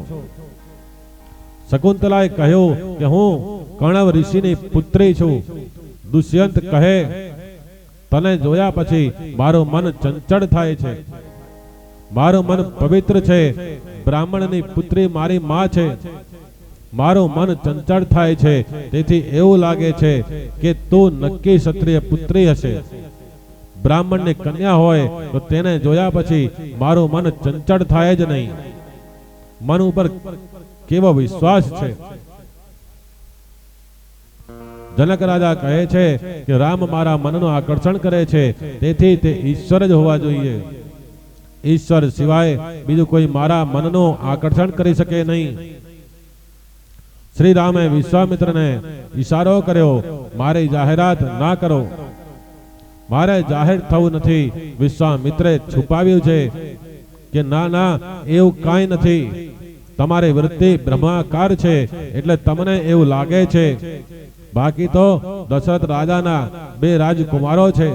શકુંતલાએ કહ્યું કે હું કર્ણવ ઋષિની પુત્રી છું. દુષ્યંત કહે, તને જોયા પછી મારું મન ચંચળ થાય છે. મારું મન પવિત્ર છે. બ્રાહ્મણની પુત્રી મારી માં છે. મારું મન ચંચળ થાય છે. તેથી એવું લાગે છે કે તું નક્કી ક્ષત્રિય પુત્રી હશે. બ્રાહ્મણની કન્યા હોય તો તેને જોયા પછી મારું મન ચંચળ થાય જ નહીં. મન ઉપર કેવો વિશ્વાસ છે. જનક રાજા કહે છે કે રામ મારા મનનું આકર્ષણ કરે છે, તેથી તે ઈશ્વર જ હોવા જોઈએ. ઈશ્વર સિવાય બીજું કોઈ મારા મનનું આકર્ષણ કરી શકે નહીં. શ્રી રામે વિશ્વામિત્રને ઈશારો કર્યો, મારી જાહેરાત ના કરો. મારે જાહેર થવું નથી. વિશ્વામિત્રે છુપાવ્યું છે કે ના ના, એવું કાંઈ નથી. તમારી વૃત્તિ બ્રહ્માકાર છે એટલે તમને એવું લાગે છે. બાકી તો દશરથ રાજાના 2 રાજકુમારો છે.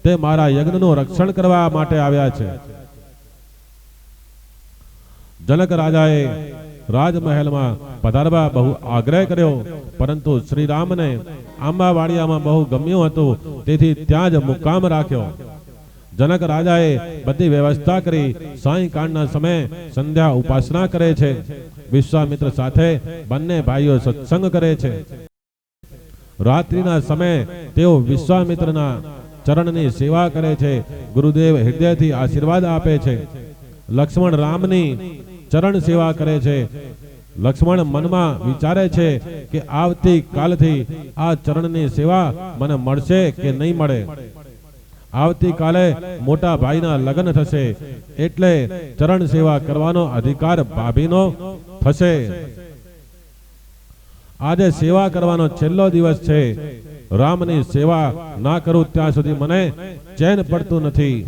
તે મારા યજ્ઞનું રક્ષણ કરવા માટે આવ્યા છે. જનક રાજાએ રાજમહેલમાં પધારવા બહુ આગ્રહ કર્યો, પરંતુ શ્રી રામને આંબાવાડિયામાં બહુ ગમ્યું હતું, તેથી ત્યાં જ મુકામ રાખ્યો. જનક રાજાએ બધી વ્યવસ્થા કરી. સાયંકાળના સમયે સંધ્યા ઉપાસના કરે છે. વિશ્વામિત્ર સાથે બંને ભાઈઓ સત્સંગ કરે છે. રાત્રિના સમયે તેઓ વિશ્વામિત્રના ચરણની સેવા કરે છે. ગુરુદેવ હૃદયથી આશીર્વાદ આપે છે. લક્ષ્મણ રામની ચરણ સેવા કરે છે. લક્ષ્મણ મનમાં વિચારે છે કે આવતી કાલથી આ ચરણની સેવા મને મળશે કે નહીં મળે. આવતીકાલે મોટા ભાઈના લગ્ન થશે, એટલે ચરણ સેવા કરવાનો અધિકાર ભાભીનો થશે. આજે સેવા કરવાનો છેલ્લો દિવસ છે. રામની સેવા ના કરું ત્યાં સુધી મને ચેન પડતું નથી.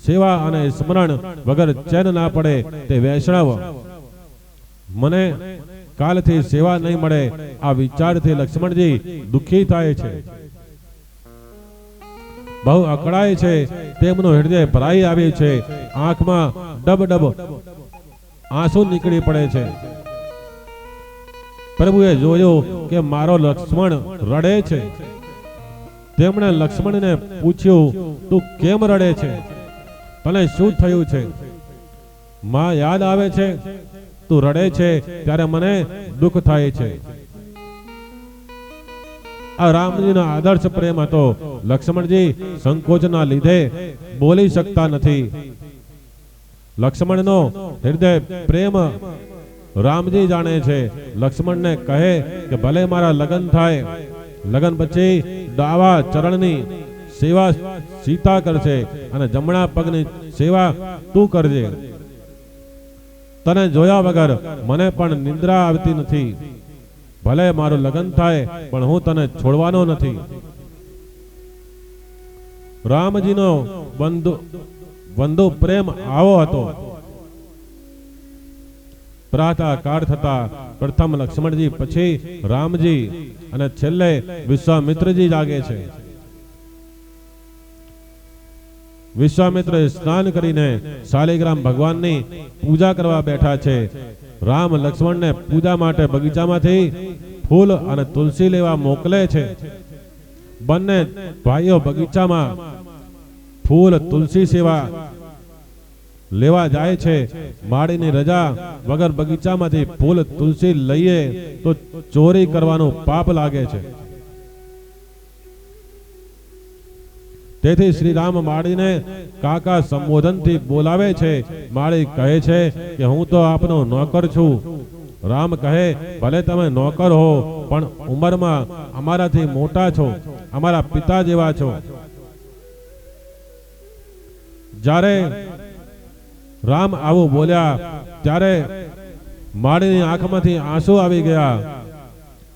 સેવા અને સ્મરણ વગર ચેન ના પડે તે વૈષ્ણવ. મને કાલથી સેવા નહીં મળે, આ વિચારથી લક્ષ્મણજી દુઃખી થાય છે. બહુ અકળાય છે. તેમનું હૃદય ભરાઈ આવ્યું છે. આંખમાં ડબ ડબ આંસુ નીકળી પડે છે. પ્રભુએ જોયું કે મારો લક્ષ્મણ રડે છે. તેમણે લક્ષ્મણને પૂછ્યું, તું કેમ રડે છે? તને શું થયું છે? માં યાદ આવે છે? તું રડે છે ત્યારે મને દુઃખ થાય છે. આ રામજીનો આદર્શ પ્રેમ હતો. લક્ષ્મણજી સંકોચના લીધે બોલી શકતા નથી. લક્ષ્મણનો હૃદય પ્રેમ રામજી જાણે છે. લક્ષ્મણને કહે કે ભલે મારા લગ્ન થાય, લગ્ન પછી ડાવા ચરણની સેવા સીતા કરશે અને જમણા પગની સેવા તું કરજે. તને જોયા વગર મને પણ નિંદ્રા આવતી નથી. ભલે મારું લગ્ન થાય પણ હું તને છોડવાનો નથી. રામજીનો બંધુ પ્રેમ આવો હતો. પ્રાતઃ કાળ થતા પ્રથમ લક્ષ્મણજી, પછી રામજી અને છેલ્લે વિશ્વામિત્રજી જાગે છે. વિશ્વામિત્ર સ્નાન કરીને શાલિગ્રામ ભગવાનની પૂજા કરવા બેઠા છે. રામ લક્ષ્મણને પૂજા માટે બગીચામાંથી ફૂલ અને તુલસી લેવા મોકલે છે. બંને ભાઈઓ બગીચામાં ફૂલ તુલસી સેવા લેવા જાય છે. માળીની રજા વગર બગીચામાંથી ફૂલ તુલસી લઈએ તો ચોરી કરવાનું પાપ લાગે છે. તેથી શ્રી રામ માળીને કાકા સંબોધનથી બોલાવે છે. માળી કહે છે કે હું તો આપનો નોકર છું. રામ કહે ભલે તમે નોકર હો પણ ઉંમરમાં અમારાથી મોટા છો, અમારા પિતા જેવા છો. જ્યારે રામ આવું બોલ્યા ત્યારે માળીની આંખમાંથી આંસુ આવી ગયા.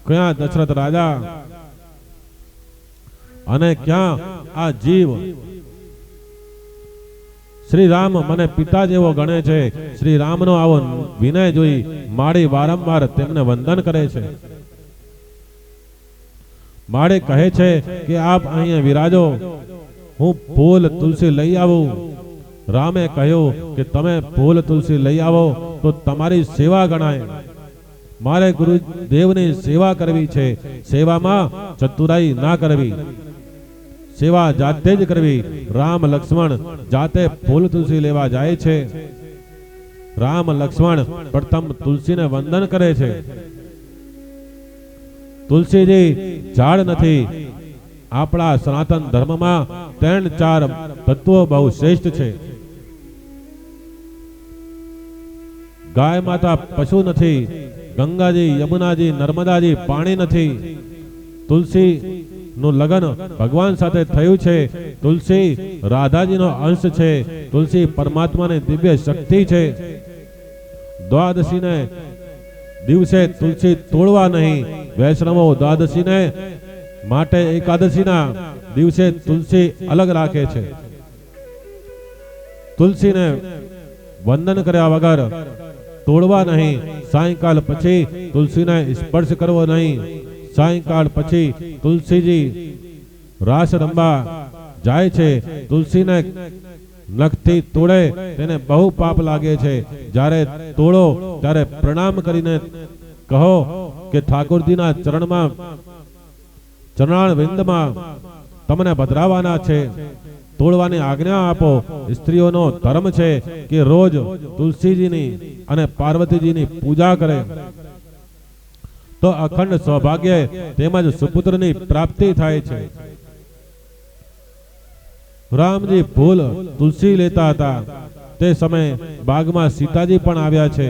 ક્યાં દશરથ રાજા અને ક્યાં આ જીવ? શ્રી રામ મને પિતા જેવો ગણે છે. શ્રી રામનો આવો વિનય જોઈ માળી વારંવાર તેમને વંદન કરે છે. માળી કહે છે કે આપ અહીંયા વિરાજો, હું ફૂલ તુલસી લઈ આવું. રામે કહ્યું કે તમે ફૂલ તુલસી લઈ આવો તો તમારી સેવા ગણાય. મારે ગુરુદેવની સેવા કરવી છે. સેવામાં ચતુરાઈ ના કરવી, સેવા જાતે જ કરવી. રામ લક્ષ્મણ જાતે ફૂલ તુલસી લેવા જાય છે. રામ લક્ષ્મણ પ્રથમ તુલસીને વંદન કરે છે. તુલસીજી ઝાડ નથી. આપણા સનાતન ધર્મમાં 3-4 તત્વો બહુ શ્રેષ્ઠ છે. ગાય માતા પશુ નથી. ગંગાજી, યમુનાજી, નર્મદાજી પાણી નથી. તુલસી નું લગ્ન ભગવાન સાથે થયું છે. તુલસી રાધાજીનો અંશ છે. તુલસી પરમાત્માની દિવ્ય શક્તિ છે. દ્વાદશીને દિવસે તુલસી તોડવા નહીં. વૈષ્ણવો દ્વાદશીને માટે એકાદશીના દિવસે તુલસી અલગ રાખે છે. તુલસીને વંદન કર્યા વગર તોડવા નહીં. સાયંકાલ પછી તુલસીને સ્પર્શ કરવો નહીં. સાયંકાળ પછી તુલસીજી રાસ રમવા જાય છે. તુલસીને નખથી તોડે તેને બહુ પાપ લાગે છે. જ્યારે તોડો ત્યારે પ્રણામ કરીને કહો કે ઠાકોરજીના ચરણમાં, ચરણાણ વિંદમાં તમને પધરાવાના છે. તોડવાની આજ્ઞા આપો. સ્ત્રીઓનો ધર્મ છે કે રોજ તુલસીજીની અને પાર્વતીજીની પૂજા કરે તો અખંડ સૌભાગ્ય તેમજ સુપુત્રની પ્રાપ્તિ થાય છે. રામજી ફૂલ તુલસી લેતા હતા તે સમયે બાગમાં સીતાજી પણ આવ્યા છે.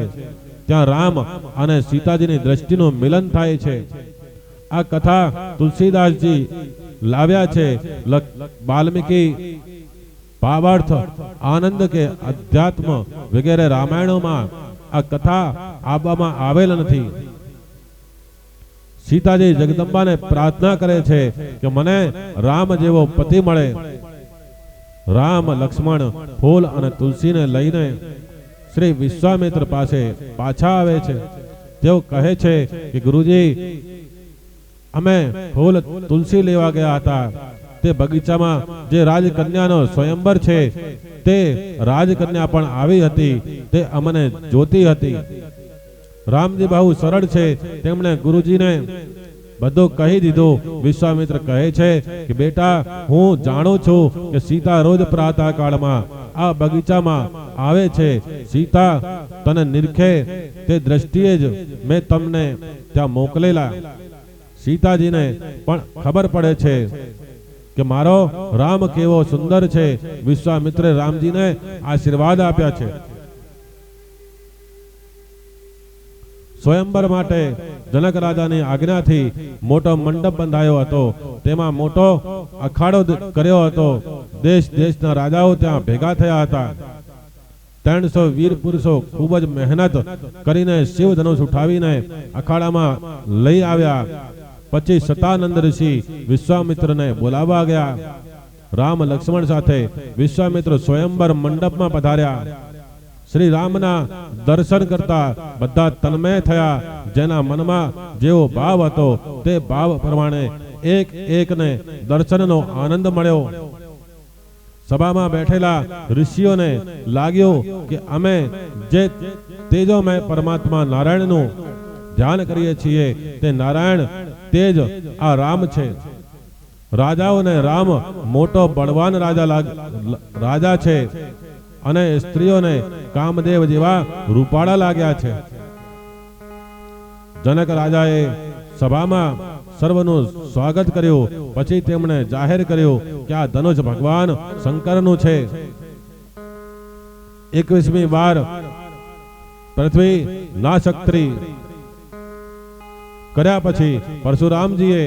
ત્યાં રામ અને સીતાજીની દ્રષ્ટિનું મિલન થાય છે. આ કથા તુલસીદાસજી લાવ્યા છે. વાલ્મીકી ભાવાર્થ, આનંદ કે અધ્યાત્મ વગેરે રામાયણોમાં આ કથા આપવામાં આવેલ નથી. સીતાજી જગદંબાને પ્રાર્થના કરે છે કે મને રામ જેવો પતિ મળે. રામ લક્ષ્મણ ફૂલ અને તુલસીને લઈને શ્રી વિશ્વામિત્ર પાસે પાછા આવે છે. તેઓ કહે છે કે ગુરુજી, અમે ફૂલ તુલસી લેવા ગયા હતા. તે બગીચામાં જે રાજકન્યાનો સ્વયંવર છે તે રાજકન્યા પણ આવી હતી. તે અમને જોતી હતી. રામજી બહુ સરળ છે. તેમણે ગુરુજીને બધું કહી દીધું. વિશ્વામિત્ર કહે છે કે બેટા, હું જાણું છું કે સીતા રોજ પ્રાતઃ કાળમાં આ બગીચામાં આવે છે. સીતા તને નિરખે તે દ્રષ્ટિએ જ મેં તમને ત્યાં મોકલેલા. સીતાજીને પણ ખબર પડે છે કે મારો રામ કેવો સુંદર છે. વિશ્વામિત્રે રામજીને આશીર્વાદ આપ્યા છે. સ્વયંવર માટે જનક રાજાની આજ્ઞાથી મોટો મંડપ બંધાયો હતો. તેમાં મોટો અખાડો કર્યો હતો. દેશ દેશના રાજાઓ ત્યાં ભેગા થયા હતા. 300 વીર પુરુષો ખૂબ જ મહેનત કરીને શિવ ધનુષ ઉઠાવીને અખાડામાં લઈ આવ્યા. પછી સતાનંદ ઋષિ વિશ્વામિત્રને બોલાવવા ગયા. રામ લક્ષ્મણ સાથે વિશ્વામિત્ર સ્વયંવર મંડપમાં પધાર્યા. શ્રી રામના દર્શન કરતા બધા તન્મય થયા. જેના મનમાં જેવો ભાવ હતો તે ભાવ પ્રમાણે એક એકને દર્શનનો આનંદ મળ્યો. સભામાં બેઠેલા ઋષિઓને લાગ્યું કે અમે જે તેજોમય પરમાત્મા નારાયણનું ધ્યાન કરીએ છીએ તે નારાયણ તેજ આ રામ છે. રાજાઓને રામ મોટો બળવાન રાજા છે અને સ્ત્રીઓને કામદેવ જેવા રૂપાળા લાગ્યા છે. જનક રાજાએ સભામાં સર્વનું સ્વાગત કર્યું. પછી તેમણે જાહેર કર્યું કે આ ધનુષ ભગવાન શંકરનું છે. 21મી વાર પૃથ્વી નાશક્તિ કર્યા પછી પરશુરામજીએ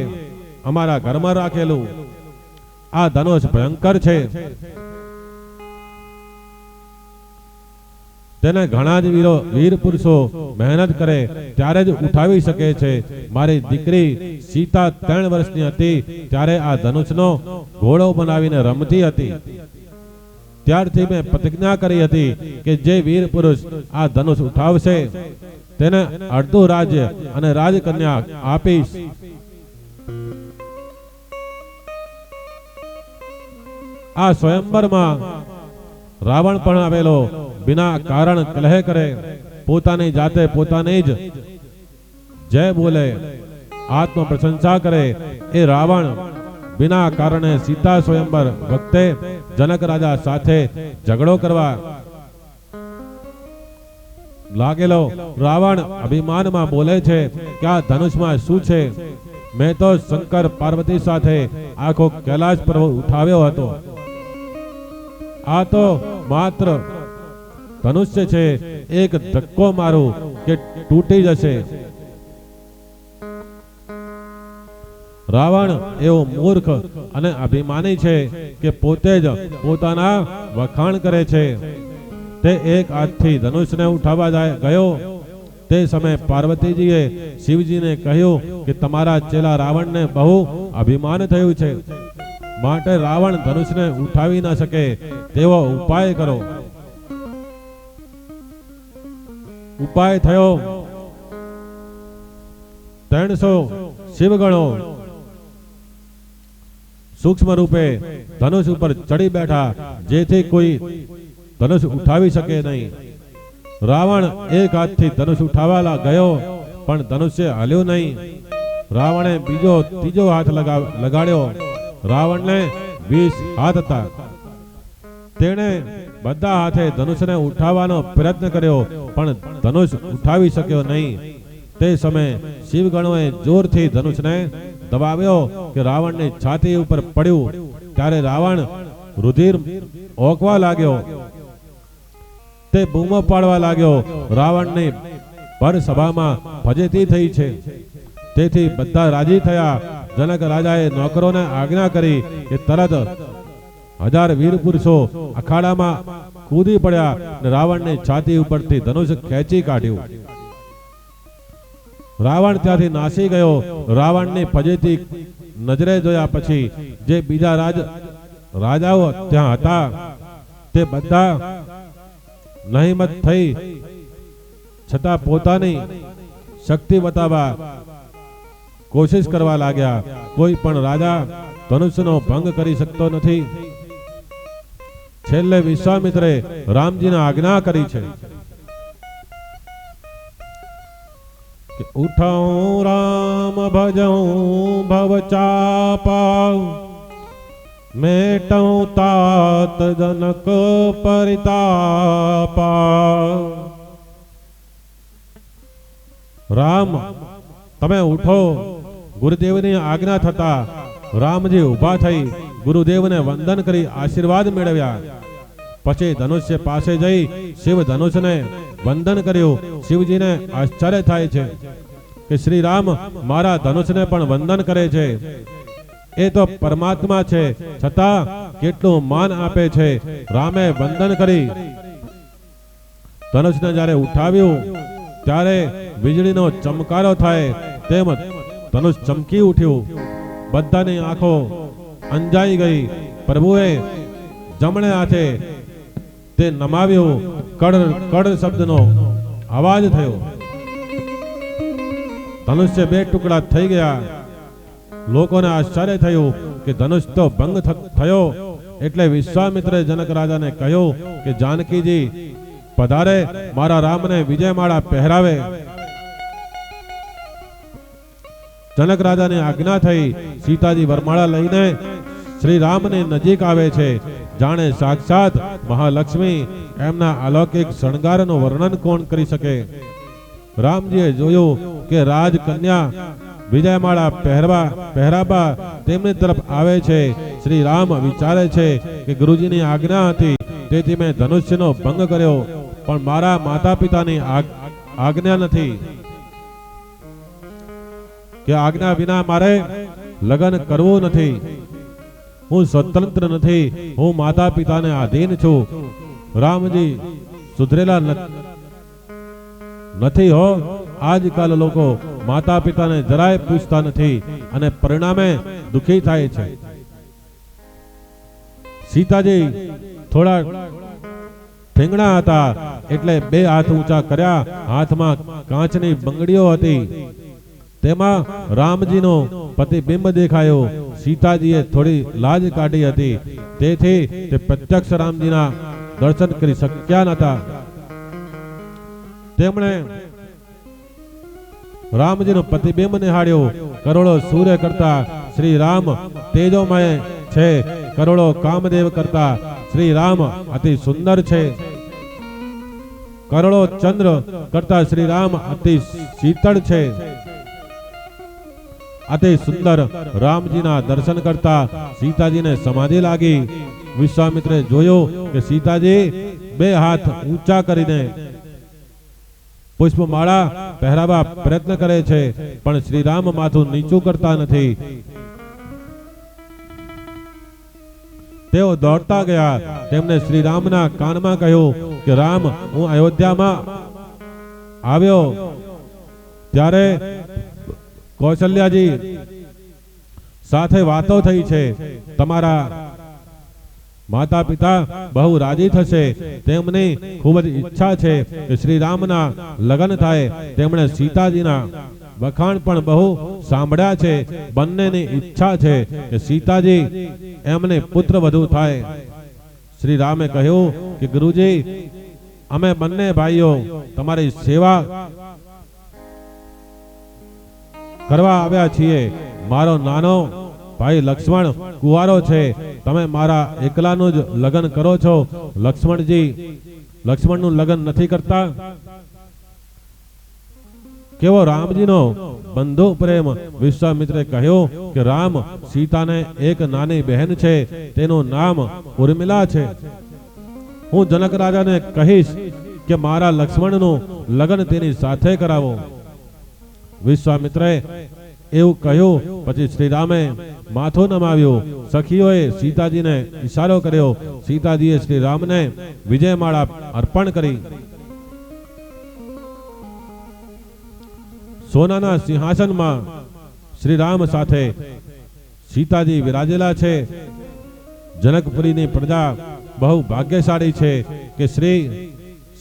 અમારા ઘરમાં રાખેલું આ ધનુષ ભયંકર છે. તેને ઘણા જ વીર પુરુષો મહેનત કરે ત્યારે જ ઉઠાવી શકે છે. મારી દીકરી સીતા 3 વર્ષની હતી ત્યારે આ ધનુષનો ઘોડો બનાવીને રમતી હતી. ત્યારથી મેં પ્રતિજ્ઞા કરી હતી કે જે વીર પુરુષ આ ધનુષ ઉઠાવશે તેને અડધું રાજ્ય અને રાજકન્યા આપીશ. આ સ્વયંવરમાં રાવણ પણ આવેલો. बिना कारण कलह करे, पोतानी जाते पोतानी ज जय बोले, आत्म प्रशंसा करे. ए रावण बिना कारणे सीता स्वयंवर वखते जनक राजा साथे झगड़ो करवा लागेलो. रावण अभिमान में बोले छे कि आ धनुष में शुं छे? मैं तो शंकर पार्वती साथे आखो कैलाश पर्वत उठाव्यो हतो. आ तो मात्र धनुष्य छे, एक धक्को मारू के तूटी जशे. रावण एवो मूर्ख अने अभिमानी छे के पोते ज पोताना वखाण करे छे. ते एक हाथथी धनुष ने उठावा गयो ते समय पार्वतीजीए शिवजीने कह्युं कि तमारा चेला रावण ने बहु अभिमान थयुं छे, माटे रावण धनुष ने उठावी न सके तेवो उपाय करो. उपाय थयो. 300 शिवगणो सूक्ष्म रूपे धनुष पर चढ़ी बैठा जेथी कोई धनुष उठावी सके नहीं. रावण एक हाथ थी धनुष उठावा गयो पण धनुष्य हल्यो नहीं. रावणे बीजो तीजो हाथ लगाड्यो. रावण ने 20 हाथ था. तेने बधा हाथे धनुष ने उठावानो प्रयत्न कर्यो पण धनुष उठावी सक्यो नहीं. ते समय शिवगणोए जोरथी धनुष ने दबाव्यो कि रावण ने छाती ऊपर पड्यु. त्यारे रावण रुधिर ओकवा लाग्यो. ते बूमो पाडवा लाग्यो. रावण ने भर सभा में फजेती थई छे. तेथी बधा राजी थया. जनक राजाए नौकरोने आज्ञा करी कि तरत 1000 वीर पुरुषो अखाड़ा में कूदी पड़ा. रावण ने छाती ऊपर थी धनुष खेची काढ्यु. रावण त्याथी नासी गयो. रावण ने फजेती नजरे जोया पछी जे बीजा राजाओ त्यां हता ते बधा नहीमत थई छता पोतानी शक्ति बतावा कोशिश करवा लाग्या. कोई पण राजा धनुषनो भंग करी सकतो नथी. छेल्ले विश्वामित्रे रामजी ने आज्ञा करी छे कि उठाऊं राम भजऊं भव चापा, मेटऊं तात जनक परितापा. राम तमे उठो, ગુરુદેવની આજ્ઞા થતા રામજી ઊભા થઈ ગુરુદેવને વંદન કરી આશીર્વાદ મેળવ્યા. પછી ધનુષ્ય પાસે જઈ શિવ ધનુષને વંદન કર્યું. શિવજીને આશ્ચર્ય થાય છે કે શ્રી રામ મારા ધનુષને પણ વંદન કરે છે. એ તો પરમાત્મા છે, છતાં કેટલું માન આપે છે. રામે વંદન કરી ધનુષને જ્યારે ઉઠાવ્યું ત્યારે વીજળીનો ચમકારો થાય તેમ ધનુષ ચમકી ઉઠ્યું. બધાની આંખો અંજાઈ ગઈ. પ્રભુએ જમણે હાથે તે નમાવ્યું. કડ કડ શબ્દનો અવાજ થયો. ધનુષ્ય બે ટુકડા થઈ ગયા. લોકોને આશ્ચર્ય થયું કે ધનુષ તો ભંગ થયો. એટલે વિશ્વામિત્રે જનક રાજાને કહ્યું કે જાનકીજી પધારે, મારા રામને વિજયમાળા પહેરાવે. જનક રાજાની આજ્ઞા થઈ. સીતાજી વરમાળા લઈને શ્રી રામની નજીક આવે છે. જાણે સાક્ષાત મહાલક્ષ્મી. એમના અલૌકિક શણગારનું વર્ણન કોણ કરી શકે. રામજીએ જોયું કે રાજકન્યા વિજયમાળા પહેરાવા તેમની તરફ આવે છે. શ્રી રામ વિચારે છે કે ગુરુજીની આજ્ઞા હતી તેથી મેં ધનુષ્યનો ભંગ કર્યો, પણ મારા માતા પિતાની આજ્ઞા નથી કે આજ્ઞા વિના મારે લગ્ન કરવું નથી. હું સ્વતંત્ર નથી, હું માતા પિતાને આધીન છું. રામજી સુધરેલા નથી હો. આજકાલ લોકો માતા પિતાને જરાય પૂછતા નથી અને પરિણામે દુખી થાય છે. સીતાજી થોડા ઠેંગણા હતા એટલે બે હાથ ઊંચા કર્યા. હાથમાં કાચની બંગડીઓ હતી. તેમાં રામજીનો પ્રતિબિંબ દેખાયો. સીતાજીએ થોડી લાજ કાઢી હતી, તેથી તે પ્રત્યક્ષ રામજીના દર્શન કરી શક્યા નહોતા. તેમણે રામજીનો પ્રતિબિંબ નિહાળ્યો. કરોડો સૂર્ય કરતા શ્રી રામ તેજોમય છે. કરોડો કામદેવ કરતા શ્રી રામ અતિ સુંદર છે. કરોડો ચંદ્ર કરતા શ્રી રામ અતિ શીતળ છે. અતિ સુંદર રામજીના દર્શન કરતા સીતાજીને સમાધિ લાગી. વિશ્વામિત્રે જોયું કે સીતાજી બે હાથ ઊંચા કરીને પુષ્પમાળા પહેરાવા પ્રયત્ન કરે છે, પણ શ્રી રામ માથું નીચું કરતા નથી. તેઓ દોડતા ગયા. તેમને શ્રી રામના કાનમાં કહ્યું કે રામ, હું અયોધ્યામાં આવ્યો ત્યારે કૌશલ્યાજી સાથે વાતો થઈ છે. તમારા માતા પિતા બહુ રાજી થશે. તેમની ખૂબ જ ઈચ્છા છે કે શ્રી રામના લગ્ન થાય. તેમણે સીતાજીના વખાણ પણ બહુ સાંભળ્યા છે. બંનેની ઈચ્છા છે કે સીતાજી એમને પુત્ર વધુ થાય. શ્રી રામે કહ્યું કે ગુરુજી, અમે બંને ભાઈઓ તમારી સેવા કરવા આવ્યા છીએ. મારો નાનો ભાઈ લક્ષ્મણ કુંવારો છે. તમે મારા એકલાનું જ લગ્ન કરો છો. લક્ષ્મણનું લગ્ન નથી કરતા. કેવો રામજીનો બંધુ પ્રેમ. વિશ્વામિત્રે કહ્યું કે રામ સીતાને એક નાની બહેન છે, તેનું નામ ઉર્મિલા છે. હું જનક રાજાને કહીશ કે મારા લક્ષ્મણનું લગ્ન તેની સાથે કરાવો. વિશ્વામિત્રે એવું કહ્યું. પછી શ્રી રામે માથું નમાવ્યું. સખીઓએ સીતાજીને ઈશારો કર્યો. સીતાજીએ શ્રી રામને વિજયમાળા અર્પણ કરી. સોનાના સિંહાસનમાં શ્રી રામ સાથે સીતાજી વિરાજેલા છે. જનકપુરીની પ્રજા બહુ ભાગ્યશાળી છે કે શ્રી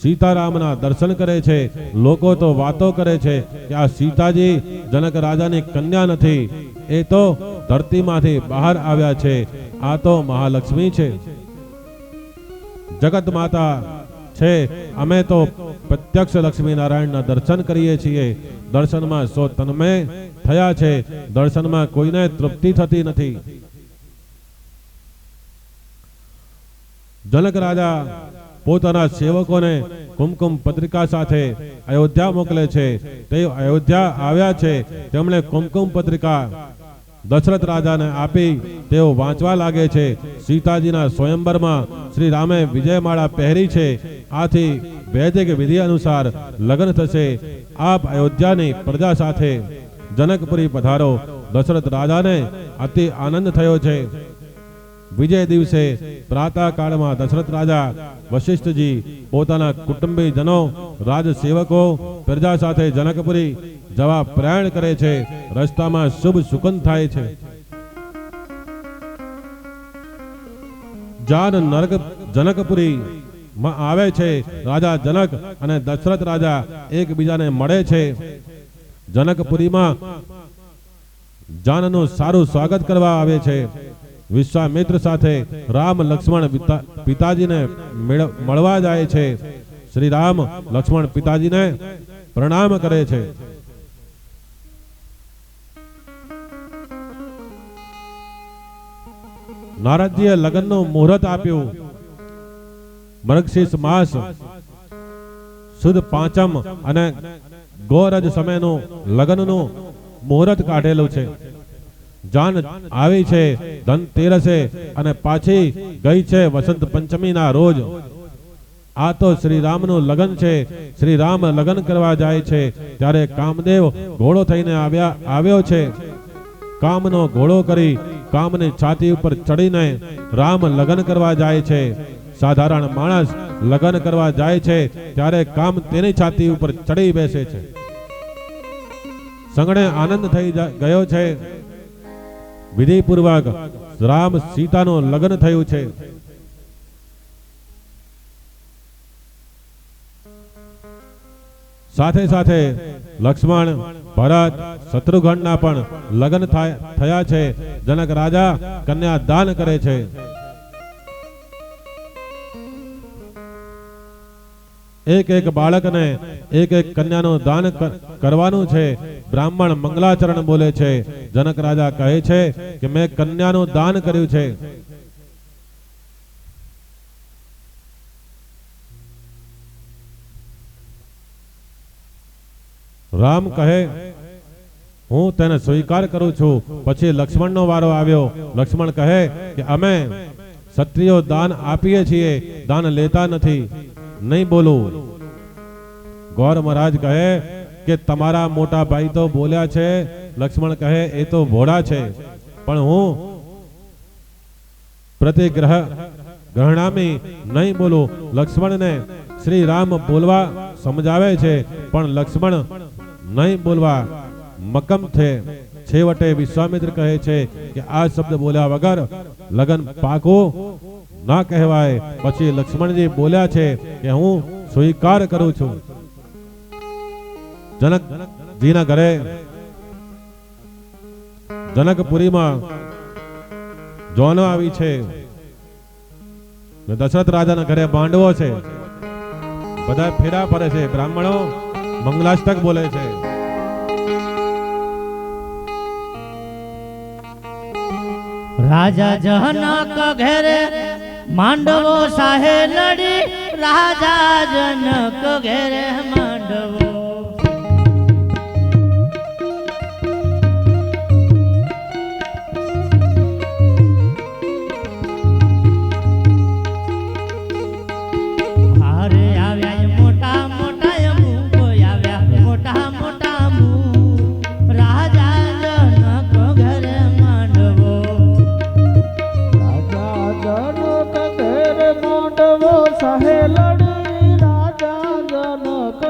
સીતારામના દર્શન કરે છે. લોકો તો વાતો કરે છે કે આ સીતાજી જનક રાજાની કન્યા નથી, એ તો ધરતીમાંથી બહાર આવ્યા છે. આ તો મહાલક્ષ્મી છે, જગત માતા છે. અમે તો પ્રત્યક્ષ લક્ષ્મી નારાયણના દર્શન કરીએ છીએ. દર્શનમાં સો તન્મય થયા છે. દર્શનમાં કોઈને તૃપ્તિ થતી નથી. જનક રાજા પોતાના સેવકોને કુમકુમ પત્રિકા સાથે અયોધ્યા મોકલે છે. તે અયોધ્યા આવ્યા છે. તેમણે કુમકુમ પત્રિકા દશરથ રાજાને આપી. તેઓ વાંચવા લાગે છે. સીતાજીના સ્વયંવરમાં શ્રી રામે વિજયમાળા પહેરી છે. આથી વૈદિક વિધિ અનુસાર લગ્ન થશે. આપ અયોધ્યાની પ્રજા સાથે જનકપુરી પધારો. દશરથ રાજાને અતિ આનંદ થયો છે. વિજય દિવસે પ્રાતઃ કાળમાં દશરથ રાજા વશિષ્ઠજી પોતાના કુટુંબીજનો રાજસેવકો પ્રજા સાથે જનકપુરી જવા પ્રયાણ કરે છે. રસ્તામાં શુભ સુકન થાય છે. જાન નરક જનકપુરી માં આવે છે. રાજા જનક અને દશરથ રાજા એકબીજાને મળે છે. જનકપુરીમાં જાનનું સારું સ્વાગત કરવા આવે છે. વિશ્વામિત્ર સાથે રામ લક્ષ્મણ પિતાજીને મળવા જાય છે. શ્રી રામ લક્ષ્મણ પિતાજીને પ્રણામ કરે છે. નારદજીએ લગ્નનું મુહૂર્ત આપ્યું. મૃગશીર્ષ માસ સુદ પાંચમ અને ગોરજ સમયનું લગ્નનું મુહૂર્ત કાઢેલું છે. જાન આવી છે ધનતેરસે અને પાછી ગઈ છે વસંત પંચમીના રોજ. આ તો શ્રી રામનું લગ્ન છે. શ્રી રામ લગ્ન કરવા જાય છે ત્યારે કામદેવ ઘોડો થઈને આવ્યો છે. કામનો ઘોડો કરી કામની છાતી ઉપર ચડીને રામ લગ્ન કરવા જાય છે. સાધારણ માણસ લગ્ન કરવા જાય છે ત્યારે કામ તેની છાતી ઉપર ચડી બેસે છે. સંગણે આનંદ થઈ ગયો છે. વિધિપૂર્વક રામ સીતાનું લગ્ન થયું છે. સાથે સાથે લક્ષ્મણ ભરત શત્રુઘ્નના પણ લગ્ન થયા છે. જનક રાજા કન્યા દાન કરે છે. એક એક બાળકને એક એક કન્યાનું દાન કરવાનું છે. બ્રાહ્મણ મંગલાચરણ બોલે છે. જનક રાજા કહે છે કે મેં કન્યાનું દાન કર્યું છે. રામ કહે હું તેને સ્વીકાર કરું છું. પછી લક્ષ્મણનો વારો આવ્યો. લક્ષ્મણ કહે કે અમે ક્ષત્રિયો દાન આપીએ છીએ, દાન લેતા નથી, નહીં બોલું. ગૌર મહારાજ કહે કે તમારા મોટા ભાઈ તો બોલ્યા છે. લક્ષ્મણ કહે એ તો ભોળા છે, પણ હું ગ્રહણામી નહીં બોલું. લક્ષ્મણને શ્રી રામ બોલવા સમજાવે છે પણ લક્ષ્મણ નહીં બોલવા મક્કમ છે. છેવટે વિશ્વામિત્ર કહે છે કે આ શબ્દ બોલ્યા વગર લગન પાકું ના કહેવાય. પછી લક્ષ્મણજી બોલ્યા છે કે હું સ્વીકાર કરું છું. જનકજીના ઘરે જનકપુરીમાં જોનો આવી છે. દશરથ રાજાના ઘરે માંડવો છે. બધા ફેરા ફરે છે. બ્રાહ્મણો મંગલાષ્ટક બોલે છે. રાજા જનક ઘેરે માંડવો સાહે લડી. રાજા જનક ઘેરે માંડવો. સાહે લડી રાજા જનક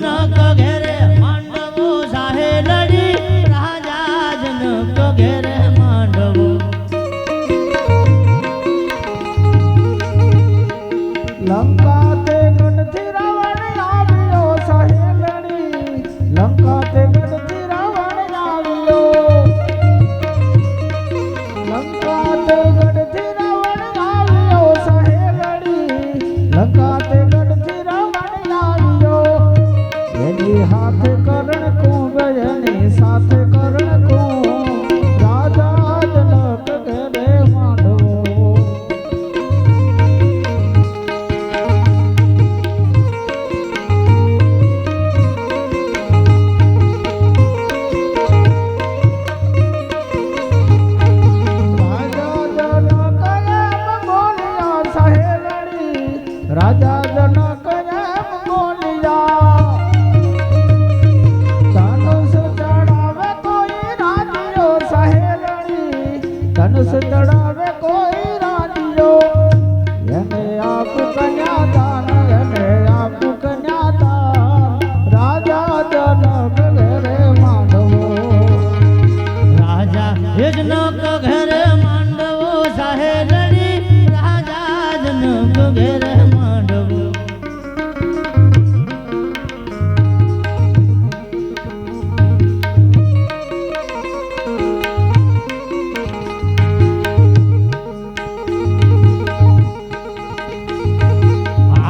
जनक घेरे मांडवो साहे लड़ी राजा जनक घेरे मांडवो लंका ते गढ़ रावण आवियो साहे लड़ी लंका ते गढ़ रावण आवियो लंका ते गढ़ रावण आवियो साहे लड़ी लंका ते गढ़ रावण आवियो एनी हाथ करण को गयनी साथ करण को राजा जनक घेरे मांडवो राजा जनक एम बोलिया धनुष चढ़ावे कोई राजियो सहेलड़ी धनुष चढ़ावे कोई राजियो એને આપ કન્યાદાન એને આપ કન્યાદાન રાજા જનક ઘરે માંડવો राजा जनक घेरे मांडवो साहे लड़ी राजा जनक घेरे मांडवो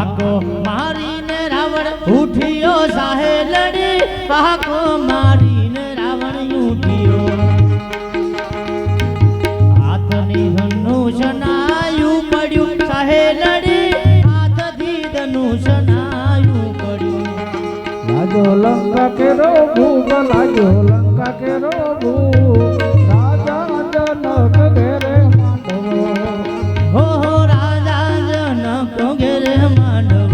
आको मारीने रावण उठियो साहे लड़ी पाको मारीने रावण उठियो हाथनी धनुष नायु पड्यू साहे लड़ी हाथथी धनुष नायु पड्यू लाजो लंका के रोगू लाजो लंका के रोगू राजा जनक घेरे मांडवो हो राजा जनक घेरे मांडवो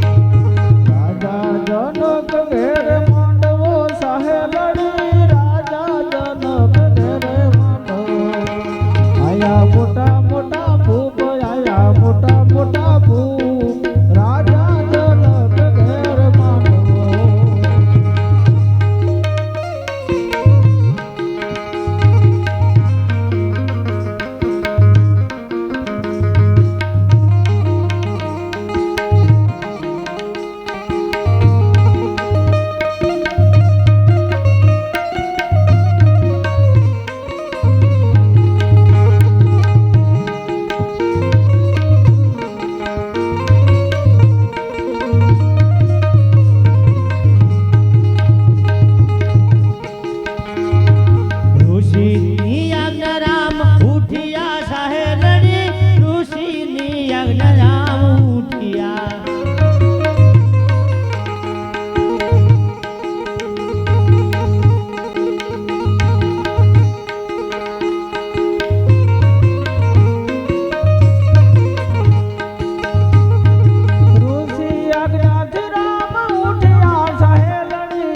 राजा जनक घेरे मांडवो साहे लड़ी राजा जनक घेरे मांडवो आया मोटा मोटा भूप आया मोटा मोटा भूप राजा जनक घेरे मांडवो ऋषि यज्ञ राम उठिया साहे लड़ी ऋषि यज्ञ राम उठिया ऋषि अज्ञाति राम उठिया साहे लड़ी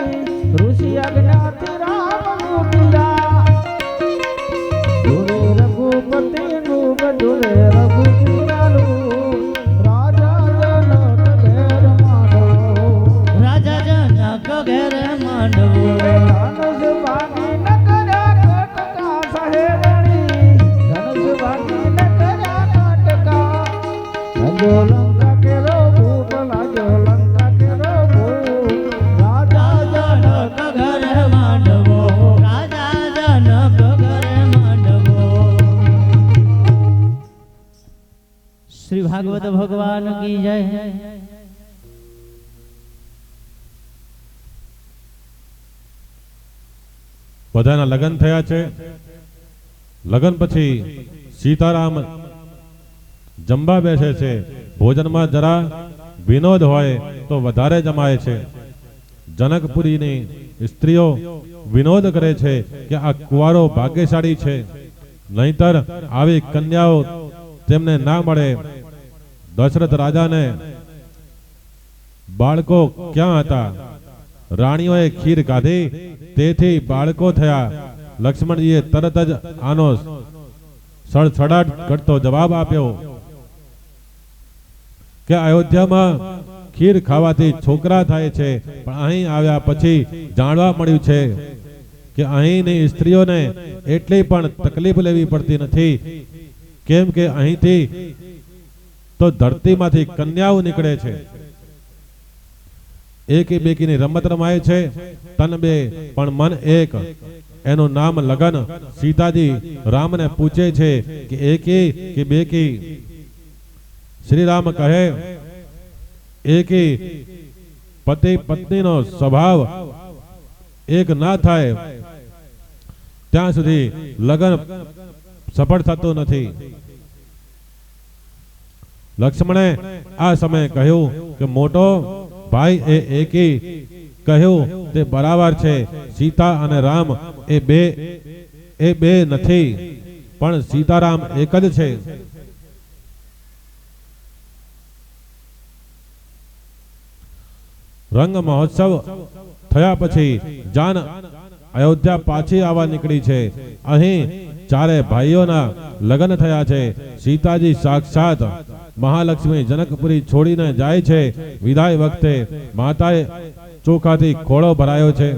ऋषि अज्ञाति राम उठिया धुरे रघुपति रूप धुरे रघुपीरा रूप राजा जनक घेरे मांडवो राजा जनक घेरे मांडवो धनुष भागी न कर्या कटका साहे लड़ी धनुष भागी न कर्या कटका लाजो लंका के रोगू लाजो लंका के रोगू राजा जनक घेरे मांडवो राजा जनक घेरे मांडवो श्री भागवत भगवान की जय। બધાના લગ્ન થયા છે. લગ્ન પછી સીતારામ જમવા બેસે છે. ભોજનમાં જરા વિનોદ હોય તો વધારે જમાય છે. જનકપુરીની સ્ત્રીઓ વિનોદ કરે છે કે આ કુંવારો ભાગ્યશાળી છે, નહીતર આવી કન્યાઓ તેમને ના મળે. દશરથ રાજાને બાળકો ક્યાં હતા? રાણીઓએ ખીર ખાધી, તેથી બાળકો થયા. લક્ષ્મણજીએ તરત જ આનો સડસડાટ કરતો જવાબ આપ્યો કે અયોધ્યામાં ખીર ખાવાથી છોકરા થાય છે, પણ અહીં આવ્યા પછી જાણવા મળ્યું છે કે અહીંની સ્ત્રીઓને એટલી પણ તકલીફ લેવી પડતી નથી, કેમ કે અહીંથી તો ધરતીમાંથી કન્યાઓ નીકળે છે. એકી બેકીની રમત રમાય છે, તન બે પણ મન એક. એનું નામ લગન. સીતાજી રામને પૂછે છે કે એકી કે બેકી? શ્રી રામ કહે એકી. પતિ પત્નીનો સ્વભાવ એક ના થાય ત્યાં સુધી લગન સફળ થતું નથી. લક્ષ્મણે આ સમયે કહ્યું કે મોટો ભાઈ એ એકી કહ્યું તે બરાબર છે. સીતા અને રામ એ બે નથી, પણ સીતારામ એક જ છે. રંગ મહોત્સવ થયા પછી જાન અયોધ્યા પાછી આવવા નીકળી છે. અહીં ચારે ભાઈઓના લગ્ન થયા છે. સીતાજી સાક્ષાત મહાલક્ષ્મી જનકપુરી છોડીને જાય છે. વિદાય વખતે માતાએ ચોખાથી ખોળો ભરાયો છે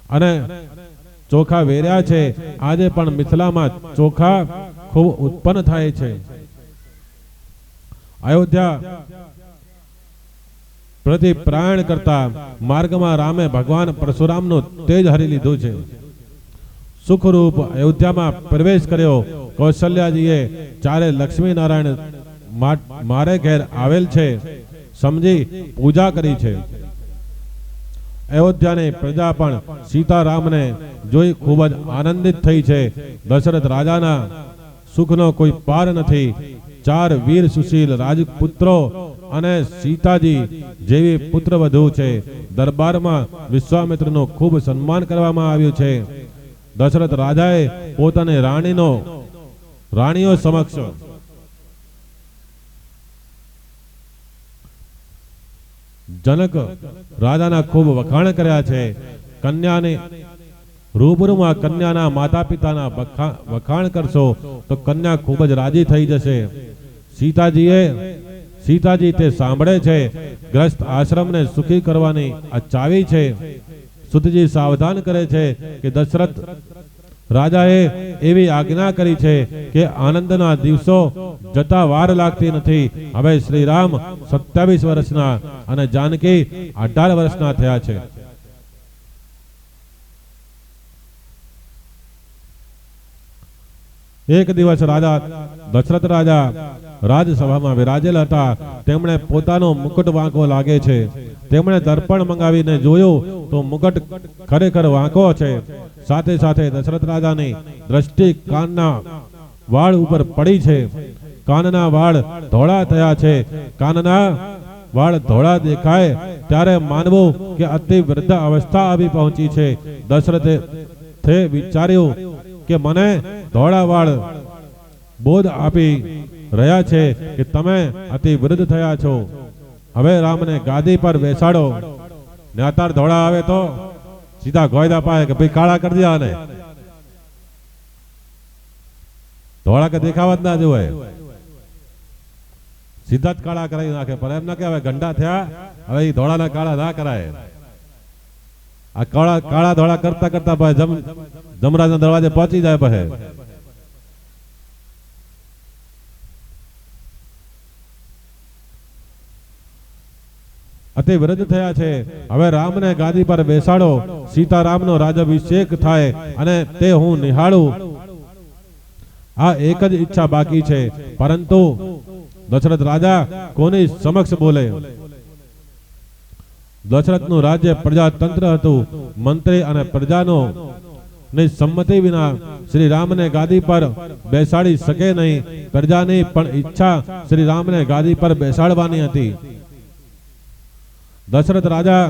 અને ચોખા વેર્યા છે. આજે પણ મિથિલામાં ચોખા ખૂબ ઉત્પન્ન થાય છે. અયોધ્યા પ્રતિ પ્રયાણ કરતા માર્ગમાં રામે ભગવાન પરશુરામનું તેજ હરી લીધું છે. સુખરૂપ અયોધ્યામાં પ્રવેશ કર્યો. કૌશલ્યાજીએ ચારે લક્ષ્મી નારાયણ મારે ઘેર આવેલ છે સમજી પૂજા કરી છે. અયોધ્યાની પ્રજા પણ સીતારામને જોઈ ખૂબ જ આનંદિત થઈ છે. દશરથ રાજાના સુખનો કોઈ પાર નથી. ચાર વીર સુશીલ રાજપુત્રો અને સીતાજી જેવી પુત્રવધુ છે. દરબારમાં વિશ્વામિત્રનું ખૂબ સન્માન કરવામાં આવ્યું છે. દશરથ રાજાએ પોતાની રાણીઓ સમક્ષ જનક રાજાના ખૂબ વખાણ કર્યા છે. કન્યાને રૂબરૂમાં કન્યાના માતા પિતાના વખાણ કરશો તો કન્યા ખૂબ જ રાજી થઈ જશે. સીતાજી તે સાંભળે છે. ગ્રસ્ત આશ્રમને સુખી કરવાની આ ચાવી છે. સુતજી સાવધાન કરે છે કે દશરથ રાજાએ એવી આજ્ઞા કરી છે કે આનંદના દિવસો જતા વાર લાગતી નથી. હવે શ્રી રામ 27 વર્ષના અને જાનકી 18 વર્ષના થયા છે. એક દિવસ દશરથ રાજા રાજસભામાં વિરાજેલા હતા. તેમણે પોતાનો મુકુટ વાંકો લાગે છે. તેમણે દર્પણ મંગાવીને જોયું તો મુકુટ ખરેખર વાંકો છે. સાથે સાથે દશરથ રાજાની દ્રષ્ટિ કાનના વાળ ઉપર પડી છે. કાનના વાળ ધોળા થયા છે. કાનના વાળ ધોળા દેખાય ત્યારે માનવું કે અતિ વૃદ્ધ અવસ્થા આવી પહોંચી છે. દશરથે વિચાર્યું કે મને ધોળા વાળ બોધ આપી રહ્યા છે કે તમે અતિ વૃદ્ધ થયા છો. હવે રામને ગાદી પર બેસાડો. ને અત્યારે ધોળા આવે તો સીધા ગોયદા પાય કે ભાઈ કાળા કરી દે. ને ધોળા કે દેખાવા જ ના જોવે, સીધા જ કાળા કરાવી નાખે. પણ એમ ના કે હવે ગંડા થયા, હવે એ ધોળા ના કાળા ના કરાય. આ કાળા ધોળા કરતા કરતા ભાઈ જમરાજના દરવાજે પહોંચી જાય. પછી અતિ વૃદ્ધ થયા છે. હવે રામને ગાદી પર બેસાડો. સીતારામનો રાજ્યાભિષેક થાય અને તે હું નિહાળું. આ એક જ ઈચ્છા બાકી છે. પરંતુ દશરથ રાજા કોની સમક્ષ બોલે? દશરથનું રાજ્ય પ્રજાતંત્ર હતું. મંત્રી અને પ્રજાનો ની સંમતિ વિના શ્રી રામને ગાદી પર બેસાડી શકે નહીં. પ્રજાની પણ ઈચ્છા શ્રી રામને ગાદી પર બેસાડવાની હતી. દશરથ રાજા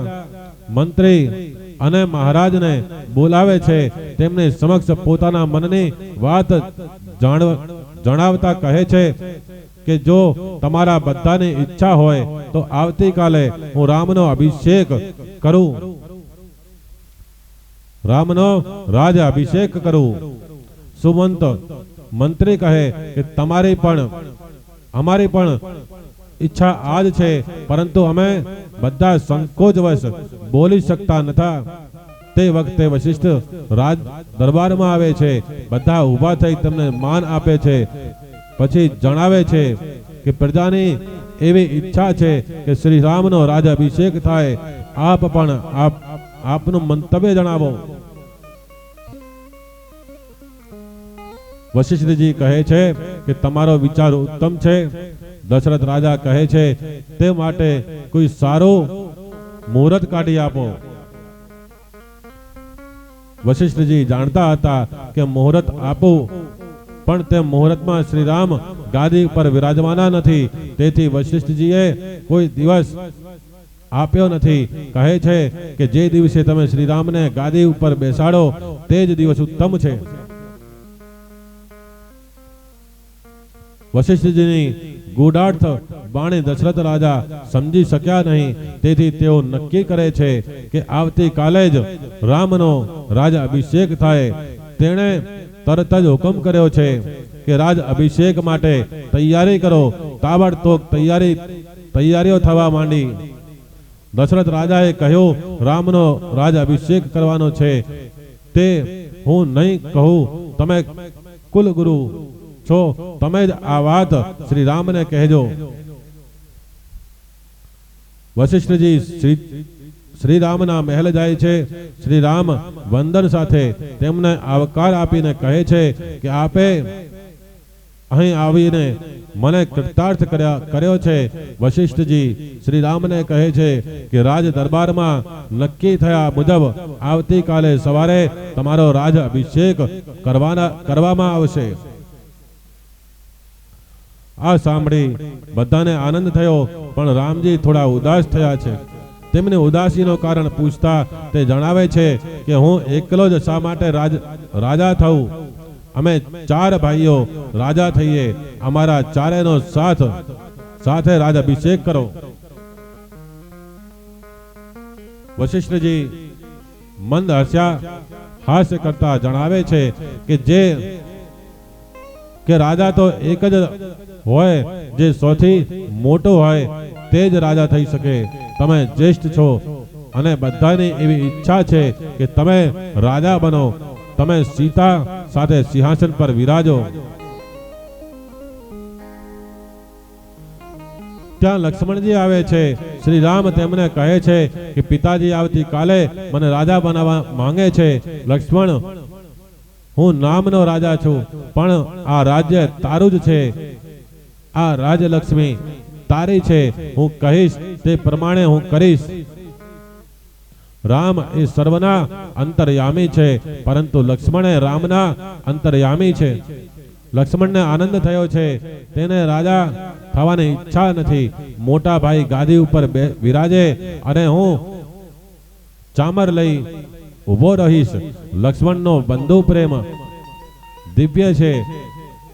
મંત્રી અને મહારાજને બોલાવે છે. તેમની સમક્ષ પોતાના મનની વાત જણાવતા કહે છે કે જો તમારા બધાની ઈચ્છા હોય તો આવતીકાલે હું રામનો અભિષેક કરું, રામનો રાજ અભિષેક કરું. સુમંત મંત્રી કહે કે અમારી પણ ઈચ્છા આજ છે, પરંતુ અમે બધા સંકોચવશ બોલી શકતા નથા. તે વખતે વશિષ્ઠ રાજ દરબારમાં આવે છે. બધા ઊભા થઈ તેમને માન આપે છે. પછી જણાવે છે કે પ્રજાની એવી ઈચ્છા છે કે શ્રી રામનો રાજ અભિષેક થાય. આપ પણ આપનું મંતવ્ય જણાવો. વશિષ્ઠજી કહે છે કે તમારો વિચાર ઉત્તમ છે. દશરથ રાજા કહે છે તે માટે કોઈ સારું મુહૂર્ત કાઢી આપો. વશિષ્ઠજી જાણતા હતા કે મુહૂર્ત આપવું, પણ તે મુહૂર્તમાં શ્રી રામ ગાદી પર વિરાજમાના નથી. તેથી વશિષ્ઠજીએ કોઈ દિવસ આપ્યો નથી. કહે છે કે જે દિવસે તમે શ્રી રામને ગાદી ઉપર બેસાડો તે જ દિવસ ઉત્તમ છે. વશિષ્ઠજીની ગૂઢાર્થ વાણી દશરથ રાજા સમજી શક્યા નહીં. તેથી તેઓ નક્કી કરે છે કે આવતીકાલે જ રામનો રાજ અભિષેક થાય. તેણે તરત જ હુકમ કર્યો છે કે રાજ અભિષેક માટે તૈયારી કરો. તાબડતોબ તૈયારીઓ થવા માંડી. દશરથ રાજાએ કહ્યું, રામનો રાજ અભિષેક કરવાનો છે તે હું નહીં કહું. તમે કુલગુરુ છો, તમે જ આ વાત શ્રી રામને કહેજો. વશિષ્ઠજી શ્રી રામના મહેલ જાય છે. શ્રી રામ વંદન સાથે તેમને આવકાર આપીને કહે છે કે આપે અહીં આવીને મને કૃતાર્થ કર્યો છે. વશિષ્ઠજી શ્રી રામને કહે છે કે રાજ દરબારમાં નક્કી થયા મુજબ આવતીકાલે સવારે તમારો રાજ અભિષેક કરવામાં આવશે. આ સાંભળી બધાને આનંદ થયો, પણ રામજી થોડા ઉદાસ થયા છે. તેમની ઉદાસીનું કારણ પૂછતા તે જણાવે છે કે હું એકલો જ શા માટે રાજા થઉં? અમે 4 ભાઈઓ રાજા થઈએ. અમારા ચારેયનો સાથે રાજ અભિષેક કરો. વશિષ્ઠજી મંદ હાસ્ય કરતા જણાવે છે કે રાજા તો એક જ હોય, જે સૌથી મોટો હોય તે જ રાજા થઈ શકે. તમે જ્યેષ્ઠ છો અને બધાની એવી ઈચ્છા છે કે તમે રાજા બનો. તમે સીતા સાથે સિંહાસન પર વિરાજો. ત્યાં લક્ષ્મણજી આવે છે. શ્રી રામ તેમને કહે છે કે પિતાજી આવતીકાલે મને રાજા બનાવવા માંગે છે. લક્ષ્મણ, હું નામનો રાજા છું, પણ આ રાજ્ય તારું જ છે. આ રાજલક્ષ્મી તારી છે. હું કહીશ તે પ્રમાણે હું કરીશ. રામ એ સર્વના અંતર્યામી છે, પરંતુ લક્ષ્મણ એ રામના અંતર્યામી છે. લક્ષ્મણને આનંદ થયો છે. તેને રાજા થવાની ઈચ્છા નથી. મોટા ભાઈ ગાદી ઉપર વિરાજે અને હું ચામર લઈ ઉભો રહીશ. લક્ષ્મણનો બંધુ પ્રેમ દિવ્ય છે.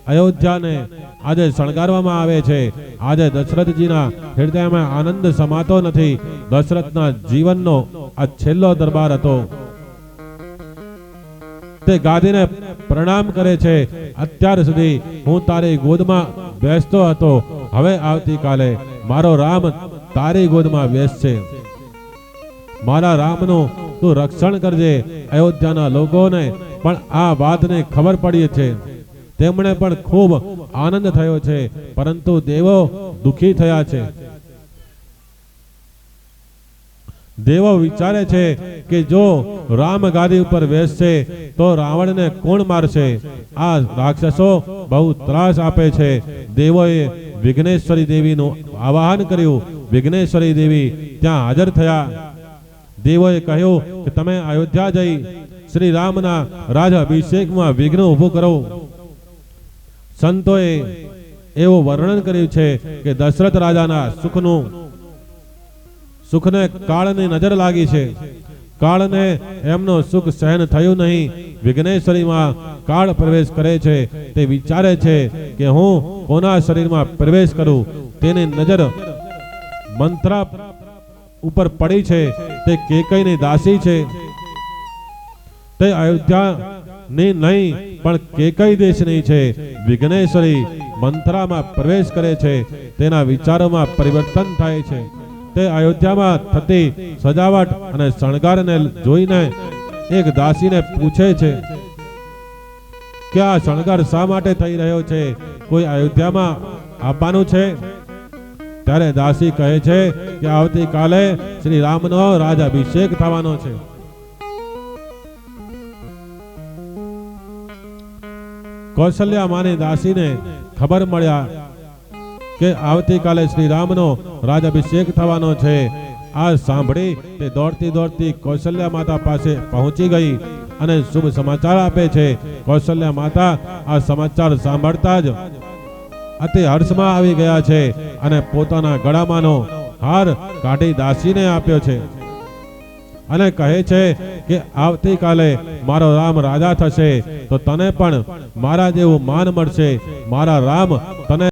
અયોધ્યાને આજે શણગારવામાં આવે છે. આજે દશરથજીના હૃદયમાં આનંદ સમાતો નથી. દશરથના જીવનનો આ છેલ્લો દરબાર હતો. તે ગાદીને પ્રણામ કરે છે. અત્યાર સુધી હું તારી ગોદમાં બેસતો હતો, હવે આવતીકાલે મારો રામ તારી ગોદમાં બેસશે. મારા રામનું તું રક્ષણ કરજે. અયોધ્યાના લોકોને પણ આ વાતની ખબર પડી છે. તેમણે પણ ખૂબ આનંદ થયો છે, પરંતુ દેવો દુખી થયા છે. દેવો વિચારે છે કે જો રામ ગાદી ઉપર બેસશે તો રાવણને કોણ મારશે? આ રાક્ષસો બહુ ત્રાસ આપે છે. દેવોએ વિઘ્નેશ્વરી દેવીનું આવાહન કર્યું. વિઘ્નેશ્વરી દેવી ત્યાં હાજર થયા. દેવોએ કહ્યું કે તમે અયોધ્યા જઈ શ્રી રામના રાજ અભિષેકમાં વિઘ્ન ઉભું કરો. સંતોએ એવું વર્ણન કર્યું છે કે દશરથ રાજાના સુખને કાળની નજર લાગી છે. કાળને એમનો સુખ સહન થયું નહીં. વિઘ્નેશ્વરીમાં કાળ પ્રવેશ કરે છે. તે વિચારે છે કે હું કોના શરીરમાં પ્રવેશ કરું. તેની નજર મંત્રા ઉપર પડી છે. તે કેકઈની દાસી છે. તે અયોધ્યાની નહીં પણ કેકઈ દેશની છે. વિઘ્નેશ્વરી મંત્રામાં પ્રવેશ કરે છે. તેના વિચારોમાં પરિવર્તન થાય છે. તે અયોધ્યામાં થતી સજાવટ અને શણગારને જોઈને એક દાસીને પૂછે છે કે આ શણગાર શા માટે થઈ રહ્યો છે? કોઈ અયોધ્યામાં આવવાનું છે? ત્યારે દાસી કહે છે કે આવતીકાલે શ્રી રામનો રાજ્યાભિષેક થવાનો છે. કૌશલ્યા માની દાસીને ખબર મળ્યા કે આવતીકાલે શ્રી રામનો રાજ્યાભિષેક થવાનો છે. આ સાંભળી તે દોડતી દોડતી કૌશલ્યા માતા પાસે પહોંચી ગઈ અને શુભ સમાચાર આપે છે. કૌશલ્યા માતા આ સમાચાર સાંભળતા જ અતિ હર્ષમાં આવી ગયા છે અને પોતાના ગળામાંનો હાર કાઢી દાસીને આપ્યો છે અને કહે છે કે આવતીકાલે મારો રામ રાજા થશે તો તને પણ મારા જેવું માન મળશે. મારા રામ તને